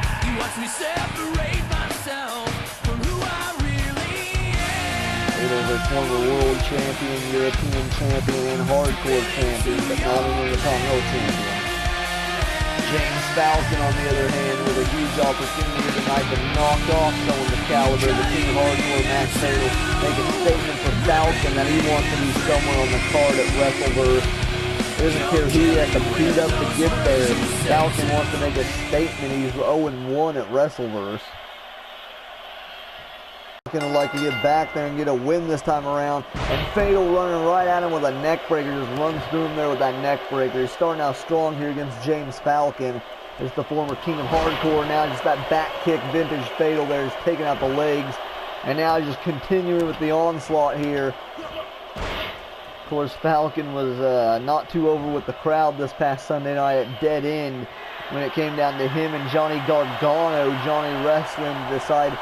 [SPEAKER 1] Fatal's a former world champion, European champion, and hardcore champion, but not an Intercontinental champion. James Falcon, on the other hand, with a huge opportunity tonight to knock off someone the caliber of the King of Hardcore, Max Fatal, make a statement for Falcon that he wants to be somewhere on the card at WrestleVerse. He doesn't care who he has to beat up to get there. Falcon wants to make a statement. He's 0-1 at WrestleVerse. Falcon would like to get back there and get a win this time around. And Fatal running right at him with a neck breaker. Just runs through him there with that neck breaker. He's starting out strong here against James Falcon. It's the former King of Hardcore. Now just that back kick, vintage Fatal there. He's taking out the legs. And now he's just continuing with the onslaught here. Of course, Falcon was not too over with the crowd this past Sunday night at Dead End when it came down to him and Johnny Gargano. Johnny Wrestling to decide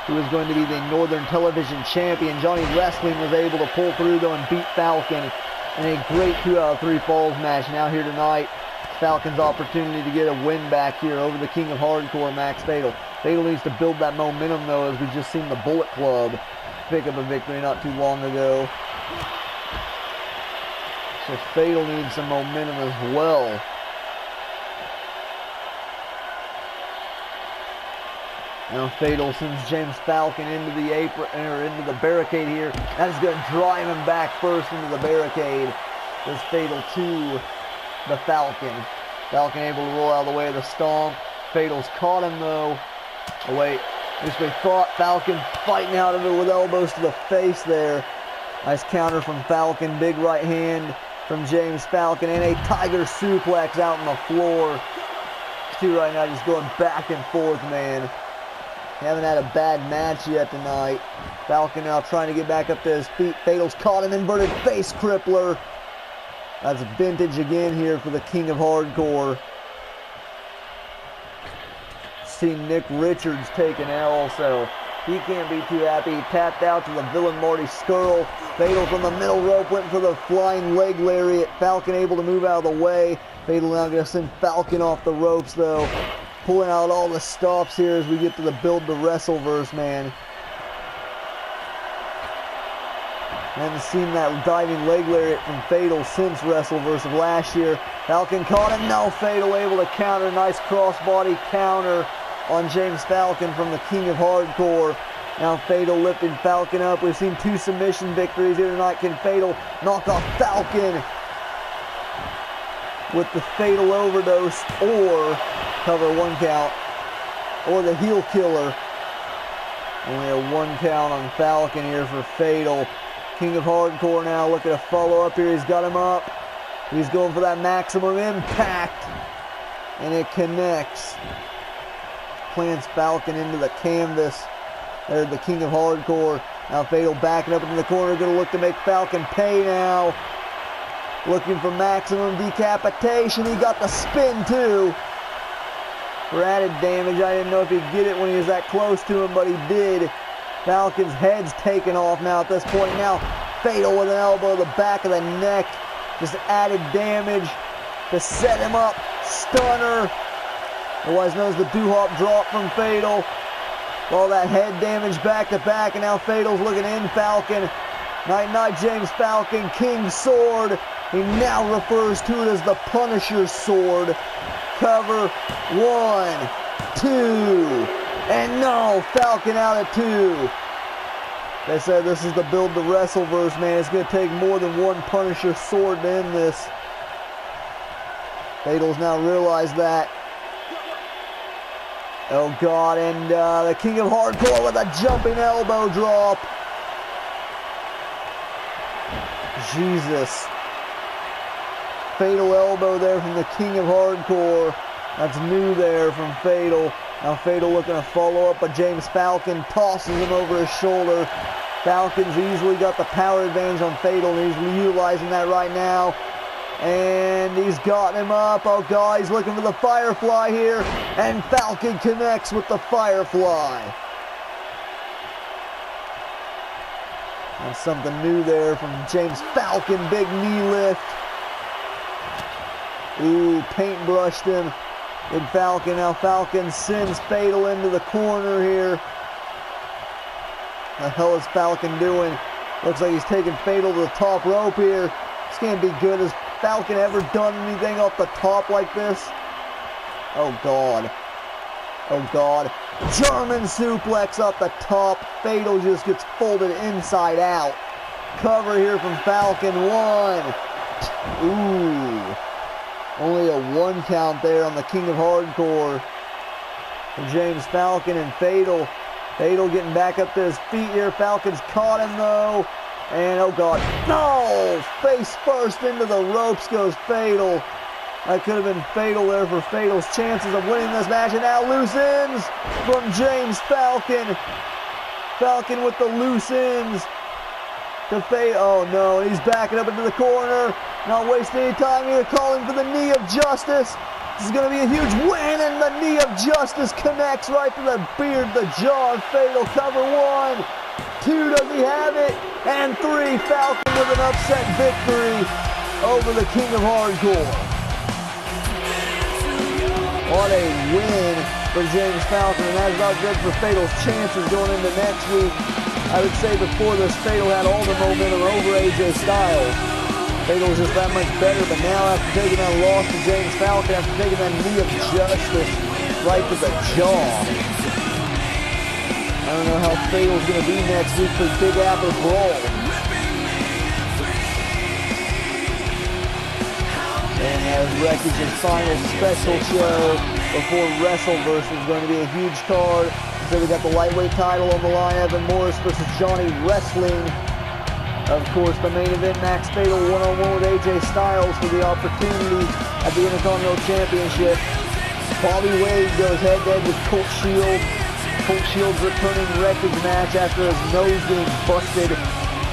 [SPEAKER 1] who was going to be the Northern Television Champion. Johnny Wrestling was able to pull through though and beat Falcon in a great 2 out of 3 falls match. Now here tonight, Falcon's opportunity to get a win back here over the King of Hardcore, Max Fatal. Fatal needs to build that momentum though, as we just seen the Bullet Club pick up a victory not too long ago. So Fatal needs some momentum as well. Now Fatal sends James Falcon into the apron, or into the barricade here. That is going to drive him back first into the barricade. Does Fatal to the Falcon. Falcon able to roll out of the way of the stomp. Fatal's caught him though. Oh wait, just we thought Falcon fighting out of it with elbows to the face there. Nice counter from Falcon. Big right hand from James Falcon and a tiger suplex out on the floor. These two right now just going back and forth, man. Haven't had a bad match yet tonight. Falcon now trying to get back up to his feet. Fatal's caught him, inverted face crippler. That's vintage again here for the King of Hardcore. See Nick Richards take an L, so he can't be too happy. He tapped out to the villain Marty Scurll. Fatal from the middle rope went for the flying leg lariat. Falcon able to move out of the way. Fatal now going to send Falcon off the ropes though. Pulling out all the stops here as we get to the build to WrestleVerse, man. Haven't seen that diving leg lariat from Fatal since WrestleVerse of last year. Falcon caught him. No, Fatal able to counter. Nice crossbody counter on James Falcon from the King of Hardcore. Now Fatal lifting Falcon up. We've seen 2 submission victories here tonight. Can Fatal knock off Falcon with the Fatal overdose or cover 1 count? Or the heel killer. Only a 1 count on Falcon here for Fatal. King of Hardcore now looking to follow up here. He's got him up. He's going for that maximum impact. And it connects. Plants Falcon into the canvas. There's the King of Hardcore. Now Fatal backing up into the corner. Going to look to make Falcon pay now. Looking for maximum decapitation. He got the spin too. For added damage. I didn't know if he'd get it when he was that close to him, but he did. Falcon's head's taken off now at this point. Now Fatal with an elbow to the back of the neck. Just added damage to set him up. Stunner. Otherwise known as the doo-hop drop from Fatal. All that head damage back to back. And now Fatal's looking in Falcon. Night James Falcon. King Sword. He now refers to it as the Punisher's Sword. Cover. 1, 2. And no, Falcon out at 2. They said this is the build to WrestleVerse, man. It's going to take more than 1 Punisher sword to end this. Fatal's now realized that. Oh, God. And the King of Hardcore with a jumping elbow drop. Jesus. Fatal elbow there from the King of Hardcore. That's new there from Fatal. Now Fatal looking to follow up, but James Falcon tosses him over his shoulder. Falcon's easily got the power advantage on Fatal, and he's utilizing that right now. And he's got him up. Oh, God, he's looking for the Firefly here. And Falcon connects with the Firefly. That's something new there from James Falcon. Big knee lift. Ooh, paintbrushed him. Big Falcon. Now Falcon sends Fatal into the corner here. The hell is Falcon doing? Looks like he's taking Fatal to the top rope here. This can't be good. Has Falcon ever done anything off the top like this? Oh, God. Oh, God. German suplex off the top. Fatal just gets folded inside out. Cover here from Falcon. 1. Ooh. Only a 1 count there on the King of Hardcore. And James Falcon and Fatal. Fatal getting back up to his feet here. Falcon's caught him though. And oh, God. No! Face first into the ropes goes Fatal. That could have been fatal there for Fatal's chances of winning this match. And now loose ends from James Falcon. Falcon with the loose ends. To Fatal. Oh no, he's backing up into the corner. Not wasting any time here, calling for the knee of justice. This is going to be a huge win, and the knee of justice connects right to the beard, the jaw of Fatal. Cover 1, 2, does he have it? And 3, Falcon with an upset victory over the King of Hardcore. What a win for James Falcon, and that's not good for Fatal's chances going into next week. I would say before this, Fatal had all the momentum over AJ Styles. Fatal was just that much better, but now after taking that loss to James Falcon, after taking that knee of justice right to the jaw, I don't know how Fatal's going to be next week for Big Apple Brawl. And as Wreckage's final special show before WrestleVerse is going to be a huge card. So we got the lightweight title on the line, Evan Morris versus Johnny Wrestling. Of course, the main event, Max Fatal one-on-one with AJ Styles for the opportunity at the Intercontinental Championship. Bobby Wade goes head-to-head with Colt Shield. Colt Shield's returning Wreckage match after his nose being busted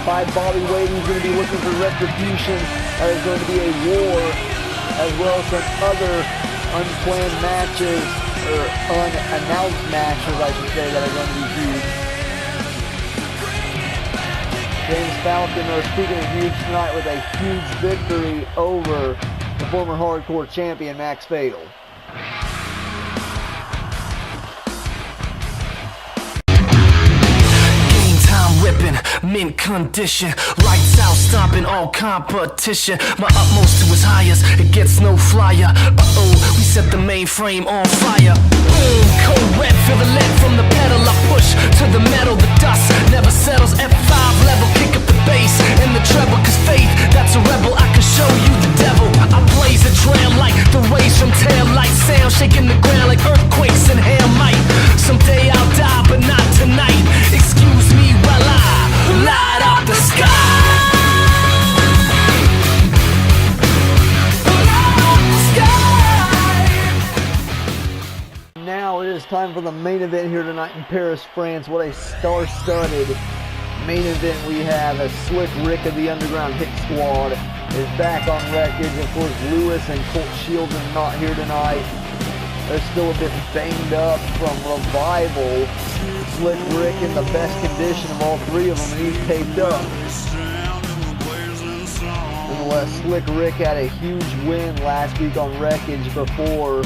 [SPEAKER 1] by Bobby Wade. He's going to be looking for retribution. There's going to be a war, as well as some other unplanned matches, or unannounced matches, I should say, that are going to be huge. James Falcon, speaking of huge tonight, with a huge victory over the former Hardcore champion, Max Fatal.
[SPEAKER 5] Game time ripping, mint condition. Lights out, stomping all competition. My utmost to his highest, it gets no flyer. We set the mainframe on fire. Cold red, feel the lead from the pedal. I push to the metal, the dust never settles. F5 level, kick up the bass and the treble. Cause faith, that's a rebel, I can show you the devil. I blaze a trail like the rays from tail light. Sound shaking the ground like earthquakes and hail might. Someday I'll die, but not tonight. Excuse me while I light up the sky.
[SPEAKER 1] Now it is time for the main event here tonight in Paris, France. What a star-studded main event we have, as Slic Ric of the Underground Hit Squad is back on Wreckage. Of course, Lewis and Colt Shields are not here tonight. They're still a bit banged up from Revival. Slic Ric in the best condition of all three of them, and he's taped up. Nonetheless, Slic Ric had a huge win last week on Wreckage before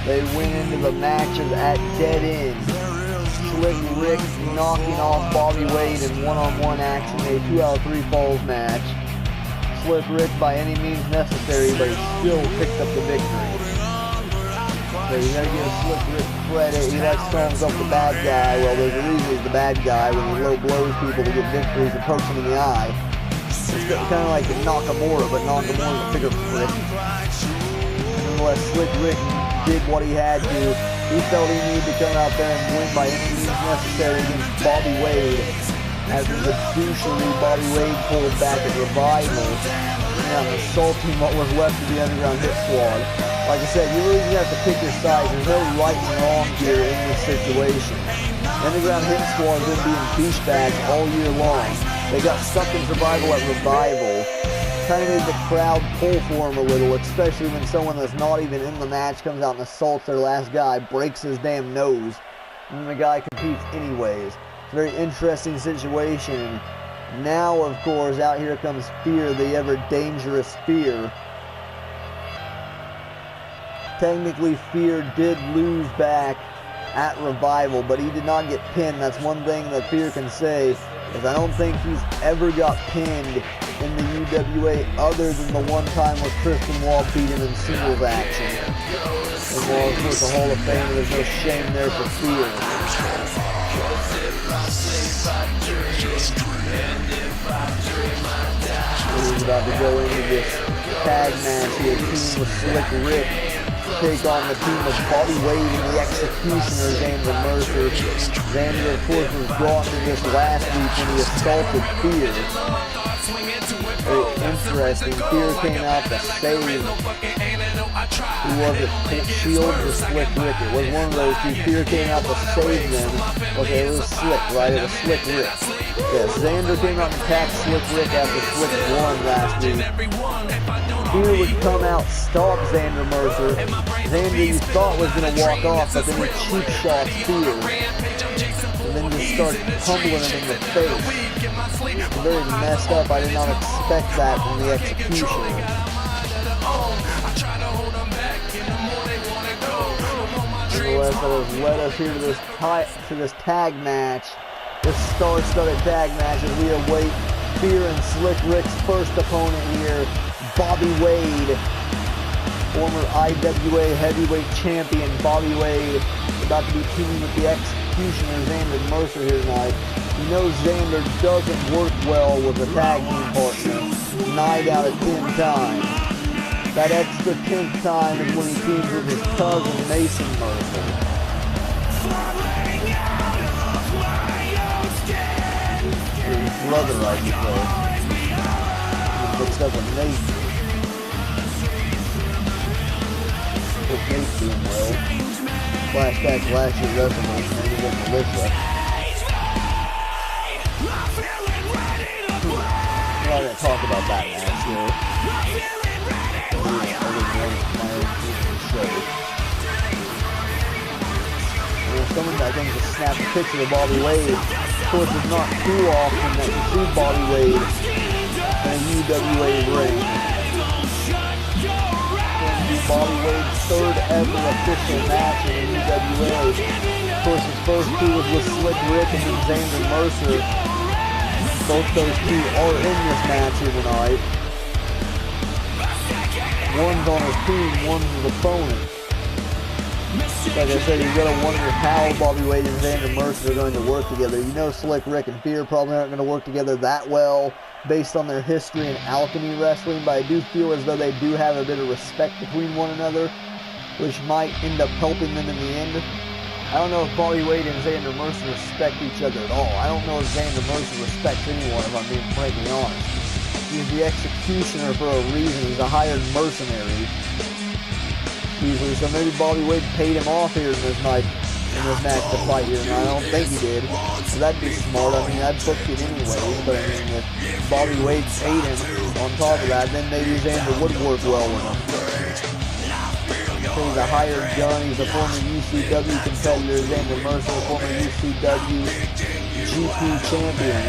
[SPEAKER 1] they went into the matches at Dead End. Slic Ric knocking off Bobby Wade in one-on-one action, a 2 out of 3 falls match. Slic Ric by any means necessary, but he still picked up the victory. So you gotta give Slic Ric credit. He likes calling himself the bad guy. Well, there's a reason he's the bad guy when he low blows people to get victories and pokes them in the eye. It's kind of like Nakamura, but Nakamura's a bigger prick. Nonetheless, Slic Ric did what he had to. He felt he needed to come out there and win by any means necessary against Bobby Wade, as the douchery Bobby Wade pulled back at Revival and assaulting what was left of the Underground Hit Squad. Like I said, you really just have to pick your sides. There's no right and wrong here in this situation. Underground Hit Squad has been being douchebags all year long. They got stuck in Survival at Revival. Kind of made the crowd pull for him a little, especially when someone that's not even in the match comes out and assaults their last guy, breaks his damn nose, and then the guy competes anyways. It's a very interesting situation. Now, of course, out here comes Phear, the ever dangerous Phear. Technically, Phear did lose back at Revival, but he did not get pinned. That's one thing that Phear can say, is I don't think he's ever got pinned in the UWA other than the one time where Kristen Wall beat him in singles action. And while of course the Hall of Fame, there's no shame there for Phear. He's about to go into this tag match here, team with Slic Ric, take on the team of Bobby Wade and the Executioner, Xander Mercer. Xander, of course, was brought to this last week when he assaulted Phear. Very interesting. Phear came out to save. Who was it? Colt Shields or Slic Ric? It was one of those two. Phear came out to save them. Okay, it was Slic, right? It was Slic Ric. Yes, Xander came out and attacked Slic Ric after Slic won last week. Phear would come out, stop Xander Mercer. Xander, you thought was going to walk off, but then he cheap shots Phear. And then just started pummeling him in the face. Very messed up. I did not expect that from the Executioner. Nonetheless, that has led us here to this tag match, this star-studded tag match, as we await Phear and Slic Ric's first opponent here, Bobby Wade, former IWA heavyweight champion. Bobby Wade about to be teaming with the Executioner, Xander Mercer, here tonight. You know Xander doesn't work well with a tag team partner 9 out of 10 times. That extra 10th time is when he teams with his cousin, Mason Mercer. His brother, I should say. He mixed up with Mason. With Mason doing well. Flashback to last year's WrestleVerse, and with Melissa. I'm not going to talk about that match here. Someone I think just snapped a picture of Bobby Wade. Of course, it's not too often that you see Bobby Wade in a UWA ring. Bobby Wade's third ever official match in the UWA. Of course, his first two was with Slic Ric and then Xander Mercer. both those two are in this match here tonight. One's on his team, one's his opponent. Like I said, you're going to wonder how Bobby Wade and Xander Mercer are going to work together. You know Slic Ric and Phear probably aren't going to work together that well based on their history in Alchemy Wrestling, but I do feel as though they do have a bit of respect between one another, which might end up helping them in the end. I don't know if Bobby Wade and Xander Mercer respect each other at all. I don't know if Xander Mercer respects anyone, if I'm being frankly honest. He's the executioner for a reason. He's a hired mercenary. Usually, so maybe Bobby Wade paid him off here in this match to fight here, and I don't think he did. So that'd be smart. I mean, I'd book it anyways, but I mean, if Bobby Wade paid him on top of that, then maybe Xander would work well with him. So he's a hired gun. He's a former UCW competitor. Xander Mercer, a former UCW GP champion.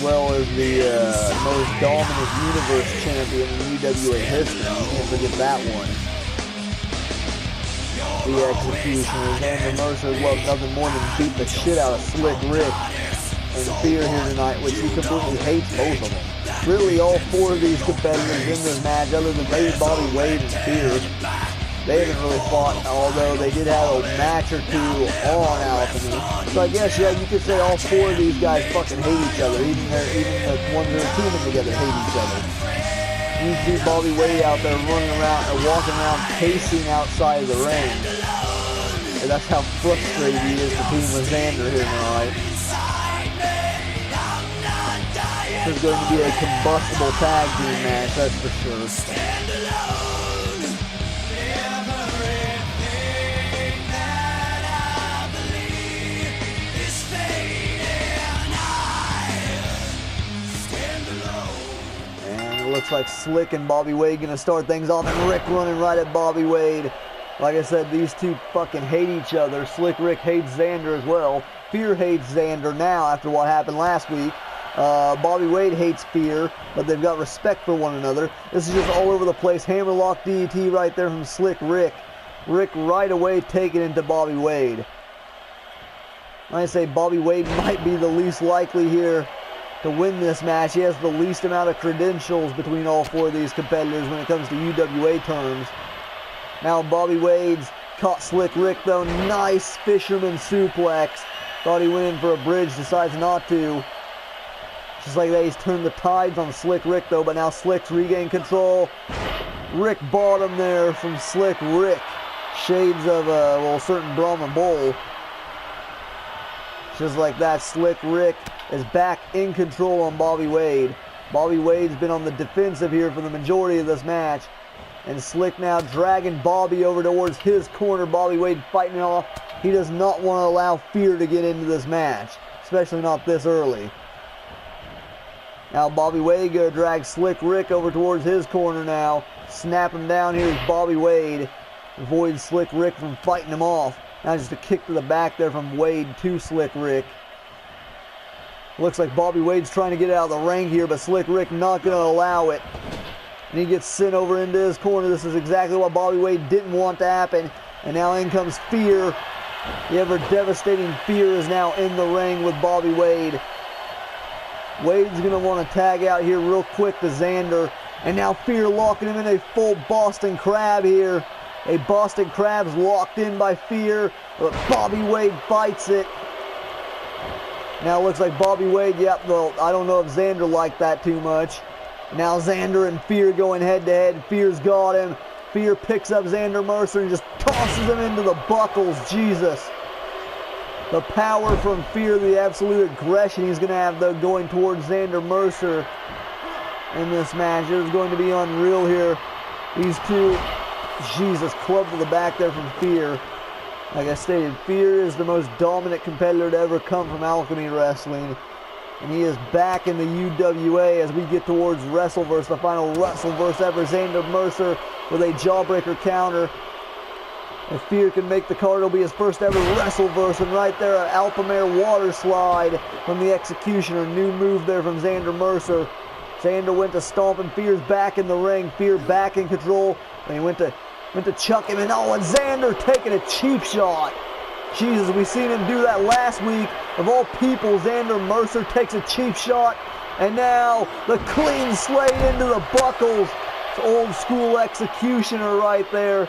[SPEAKER 1] Well as the most dominant universe champion in UWA history. You can't forget that one. The executioner, Xander Mercer, loves nothing more than beat the shit out of Slic Ric and Phear here tonight, which he completely hates both of them. Really, all four of these competitors in this match, other than maybe Bobby Wade and Phear, they haven't really fought, although they did have a match or two on Alchemy. So I guess, yeah, you could say all four of these guys fucking hate each other. Even the ones that are teaming together hate each other. You see Bobby Wade out there running around or walking around pacing outside of the ring. And that's how frustrated he is to team with Xander here tonight. This is going to be a combustible tag team match, that's for sure. Looks like Slick and Bobby Wade gonna start things off, and Rick running right at Bobby Wade. Like I said, these two fucking hate each other. Slick Rick hates Xander as well. Phear hates Xander now after what happened last week. Bobby Wade hates Phear, but they've got respect for one another. This is just all over the place. Hammerlock DDT right there from Slick Rick. Rick right away taking into Bobby Wade. Like I say, Bobby Wade might be the least likely here to win this match. He has the least amount of credentials between all four of these competitors when it comes to UWA terms. Now Bobby Wade's caught Slick Rick though. Nice fisherman suplex. Thought he went in for a bridge, decides not to. Just like that, he's turned the tides on Slick Rick though, but now Slick's regained control. Rick bottom there from Slick Rick. Shades of a certain Brahma Bull. Just like that, Slick Rick is back in control on Bobby Wade. Bobby Wade's been on the defensive here for the majority of this match. And Slick now dragging Bobby over towards his corner. Bobby Wade fighting it off. He does not want to allow Phear to get into this match, especially not this early. Now Bobby Wade gonna drag Slick Rick over towards his corner now. Snap him down. Here's Bobby Wade. Avoids Slick Rick from fighting him off. Now just a kick to the back there from Wade to Slick Rick. Looks like Bobby Wade's trying to get out of the ring here, but Slick Rick not going to allow it. And he gets sent over into his corner. This is exactly what Bobby Wade didn't want to happen. And now in comes Phear. The ever devastating Phear is now in the ring with Bobby Wade. Wade's going to want to tag out here real quick to Xander. And now Phear locking him in a full Boston Crab here. A Boston Crab's locked in by Phear, but Bobby Wade fights it. Now it looks like Bobby Wade, yep, well, I don't know if Xander liked that too much. Now Xander and Phear going head to head. Phear's got him. Phear picks up Xander Mercer and just tosses him into the buckles. Jesus. The power from Phear, the absolute aggression he's going to have though going towards Xander Mercer in this match. It is going to be unreal here. These two, Jesus, club to the back there from Phear. Like I stated, Phear is the most dominant competitor to ever come from Alchemy Wrestling. And he is back in the UWA as we get towards WrestleVerse, the final WrestleVerse ever. Xander Mercer with a jawbreaker counter. If Phear can make the card, it'll be his first ever WrestleVerse. And right there, an Alphamare water slide from the Executioner. New move there from Xander Mercer. Xander went to stomp and Phear's back in the ring. Phear back in control. And he went to Went to chuck him, and oh, and Xander taking a cheap shot. Jesus, we seen him do that last week. Of all people, Xander Mercer takes a cheap shot. And now the clean slate into the buckles. It's old school executioner right there.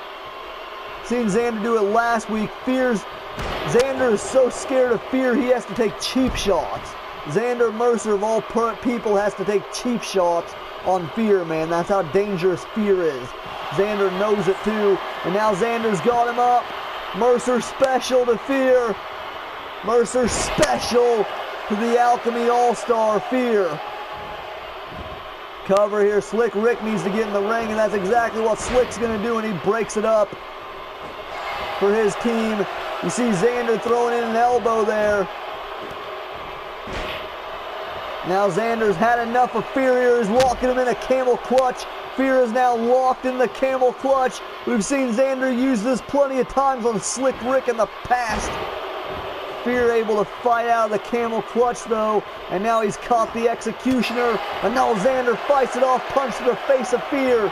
[SPEAKER 1] Seen Xander do it last week. Xander is so scared of Phear, he has to take cheap shots. Xander Mercer, of all people, has to take cheap shots on Phear, man. That's how dangerous Phear is. Xander knows it too. And now Xander's got him up. Mercer special to Phear. Mercer special to the Alchemy All-Star Phear. Cover here. Slic Ric needs to get in the ring, and that's exactly what Slick's going to do, and he breaks it up for his team. You see Xander throwing in an elbow there. Now Xander's had enough of Phear here. He's locking him in a camel clutch. Phear is now locked in the camel clutch. We've seen Xander use this plenty of times on Slic Ric in the past. Phear able to fight out of the camel clutch though, and now he's caught the executioner, and now Xander fights it off, punch to the face of Phear,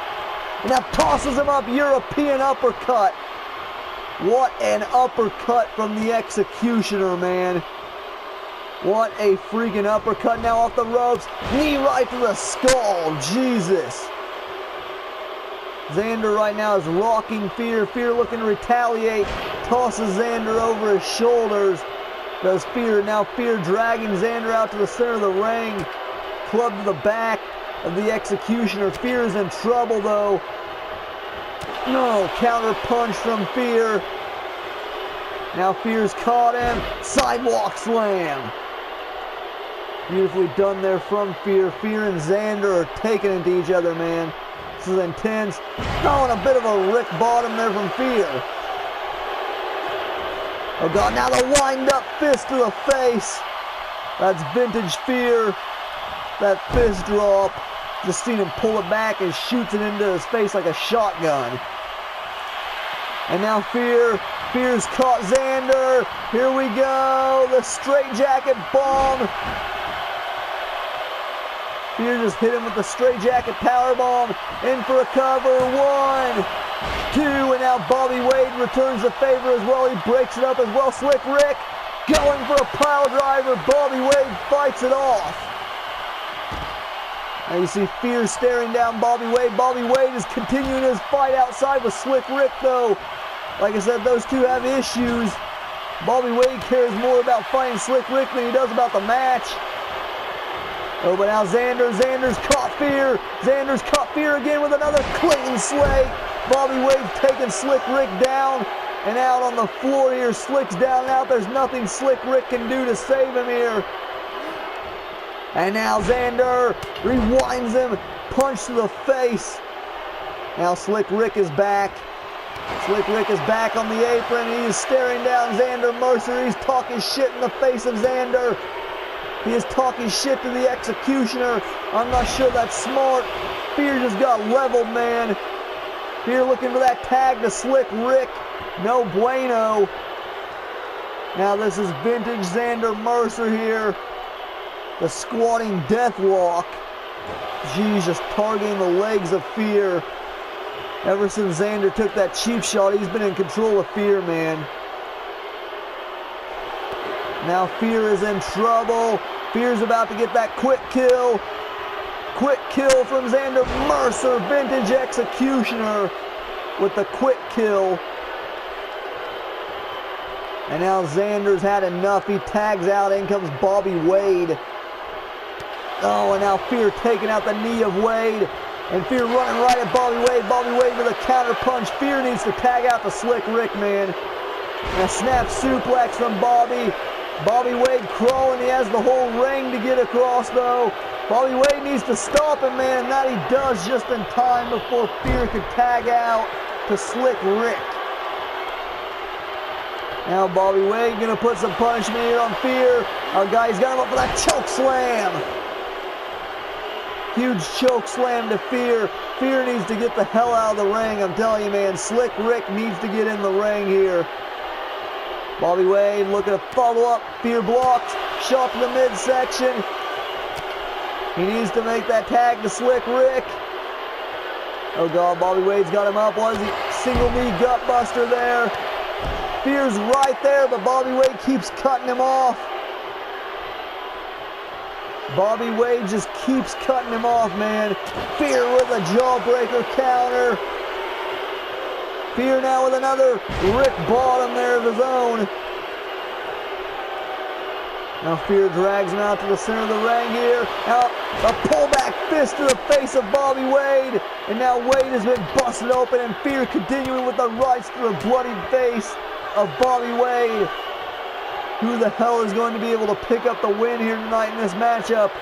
[SPEAKER 1] and now tosses him up, European uppercut. What an uppercut from the executioner, man. What a freaking uppercut. Now off the ropes, knee right to the skull, Jesus. Xander right now is rocking Phear. Phear looking to retaliate, tosses Xander over his shoulders. Does Phear. Now Phear dragging Xander out to the center of the ring. Club to the back of the executioner. Phear is in trouble though. No, counter punch from Phear. Now Phear's caught him. Sidewalk slam. Beautifully done there from Phear. Phear and Xander are taking into each other, man. This is intense. Oh, and a bit of a Rick bottom there from Phear. Oh God, now the wind-up fist to the face. That's vintage Phear. That fist drop. Just seen him pull it back and shoots it into his face like a shotgun. And now Phear's caught Xander. Here we go. The straitjacket bomb. Phear just hit him with the straitjacket powerbomb. In for a cover. 1, 2, and now Bobby Wade returns the favor as well. He breaks it up as well. Slic Ric going for a pile driver. Bobby Wade fights it off. Now you see Phear staring down Bobby Wade. Bobby Wade is continuing his fight outside with Slic Ric though. Like I said, those two have issues. Bobby Wade cares more about fighting Slic Ric than he does about the match. Oh, but now Xander's caught Phear. Xander's caught Phear again with another clean slate. Bobby Wade taking Slic Ric down and out on the floor here. Slick's down and out. There's nothing Slic Ric can do to save him here. And now Xander rewinds him, punch to the face. Now Slic Ric is back. Slic Ric is back on the apron. He is staring down Xander Mercer. He's talking shit in the face of Xander. He is talking shit to the executioner. I'm not sure that's smart. Phear just got leveled, man. Phear looking for that tag to Slic Ric. No bueno. Now this is vintage Xander Mercer here. The squatting deathlock. Jesus, targeting the legs of Phear. Ever since Xander took that cheap shot, he's been in control of Phear, man. Now Phear is in trouble. Phear's about to get that quick kill. Quick kill from Xander Mercer. Vintage executioner with the quick kill. And now Xander's had enough. He tags out. In comes Bobby Wade. Oh, and now Phear taking out the knee of Wade. And Phear running right at Bobby Wade. Bobby Wade with a counter punch. Phear needs to tag out the Slic Ric, man. And a snap suplex from Bobby. Bobby Wade crawling. He has the whole ring to get across, though. Bobby Wade needs to stop him, man. And that he does just in time before Phear could tag out to Slic Ric. Now Bobby Wade going to put some punishment here on Phear. Our guy's got him up for that choke slam. Huge choke slam to Phear. Phear needs to get the hell out of the ring. I'm telling you, man. Slic Ric needs to get in the ring here. Bobby Wade looking to follow up. Phear blocked. Shot to the midsection. He needs to make that tag to Slic Ric. Oh God, Bobby Wade's got him up. What is he? single knee gut buster there. Phear's right there, but Bobby Wade keeps cutting him off. Bobby Wade just keeps cutting him off, man. Phear with a jawbreaker counter. Phear now with another Rick bottom there of his own. Now Phear drags him out to the center of the ring here. Now a pullback fist to the face of Bobby Wade. And now Wade has been busted open, and Phear continuing with the rights to the bloody face of Bobby Wade. Who the hell is going to be able to pick up the win here tonight in this matchup?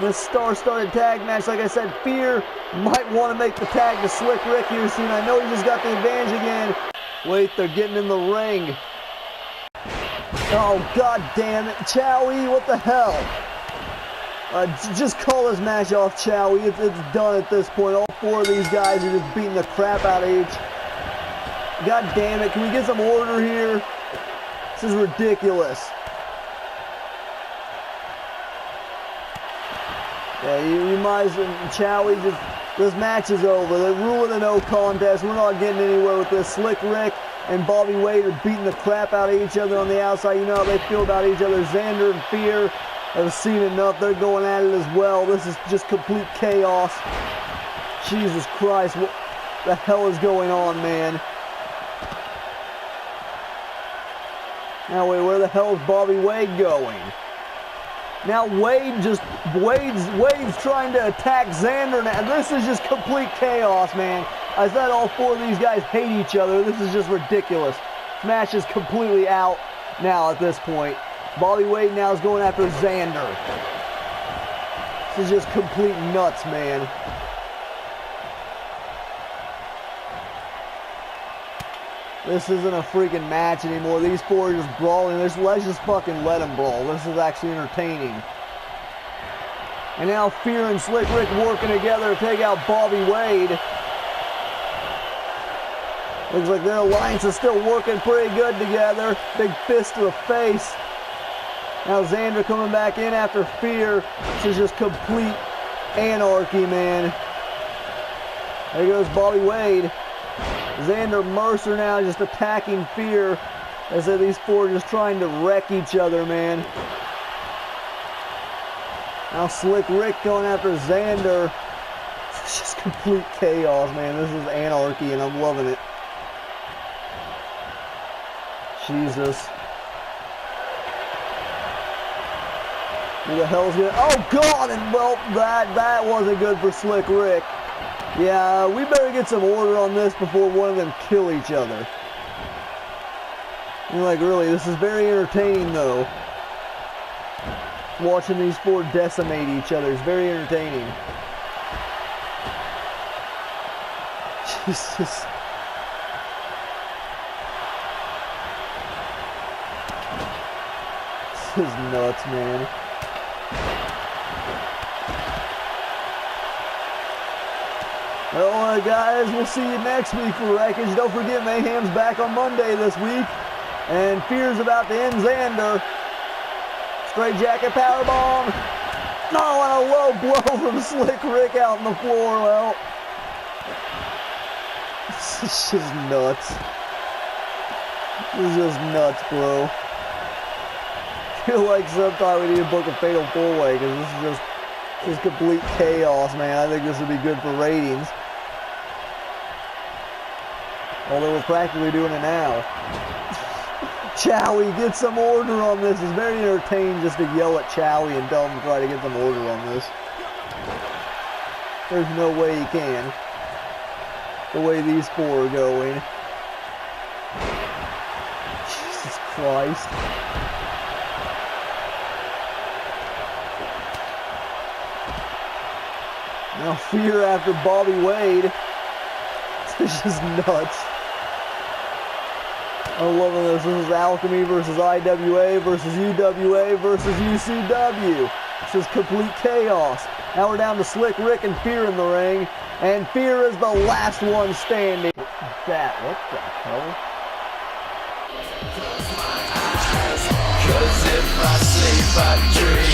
[SPEAKER 1] This star-studded tag match, like I said, Phear might want to make the tag to Slic Ric here soon. I know he just got the advantage again. Wait, they're getting in the ring. Oh, god damn it. Chowie, what the hell? Just call this match off, Chowie. It's done at this point. All four of these guys are just beating the crap out of each. God damn it. Can we get some order here? This is ridiculous. Yeah, you might as well, Chowie, this match is over. They're ruling the no contest. We're not getting anywhere with this. Slic Ric and Bobby Wade are beating the crap out of each other on the outside. You know how they feel about each other. Xander and Phear have seen enough. They're going at it as well. This is just complete chaos. Jesus Christ, what the hell is going on, man? Now wait, where the hell is Bobby Wade going? Now Wade's trying to attack Xander now. This is just complete chaos, man. I said all four of these guys hate each other. This is just ridiculous. This match is completely out now at this point. Bobby Wade now is going after Xander. This is just complete nuts, man. This isn't a freaking match anymore. These four are just brawling. Let's just fucking let them brawl. This is actually entertaining. And now Phear and Slic Ric working together to take out Bobby Wade. Looks like their alliance is still working pretty good together. Big fist to the face. Now Xander coming back in after Phear. This is just complete anarchy, man. There goes Bobby Wade. Xander Mercer now just attacking Phear. As these four are just trying to wreck each other, man. Now Slic Ric going after Xander. It's just complete chaos, man. This is anarchy, and I'm loving it. Jesus. Who the hell's gonna... Oh, God! And, well, that wasn't good for Slic Ric. Yeah, we better get some order on this before one of them kill each other. You're like, really, this is very entertaining, though. Watching these four decimate each other is very entertaining. Jesus. This is nuts, man. Well, guys, we'll see you next week for Wreckage. Don't forget, Mayhem's back on Monday this week. And Phear's about to end Xander. Straight jacket powerbomb. No, and a low blow from Slic Ric out on the floor. Well, this is just nuts. This is just nuts, bro. I feel like sometime we need to book a fatal four-way because this is just complete chaos, man. I think this would be good for ratings. Although we're practically doing it now. Chowie, get some order on this. It's very entertaining just to yell at Chowie and tell him to try to get some order on this. There's no way he can. The way these four are going. Jesus Christ. Now Phear after Bobby Wade. This is just nuts. I'm loving this. This is Alchemy versus IWA versus UWA versus UCW. This is complete chaos. Now we're down to Slic Ric and Phear in the ring. And Phear is the last one standing. What the hell?
[SPEAKER 4] Cause if I sleep, I dream.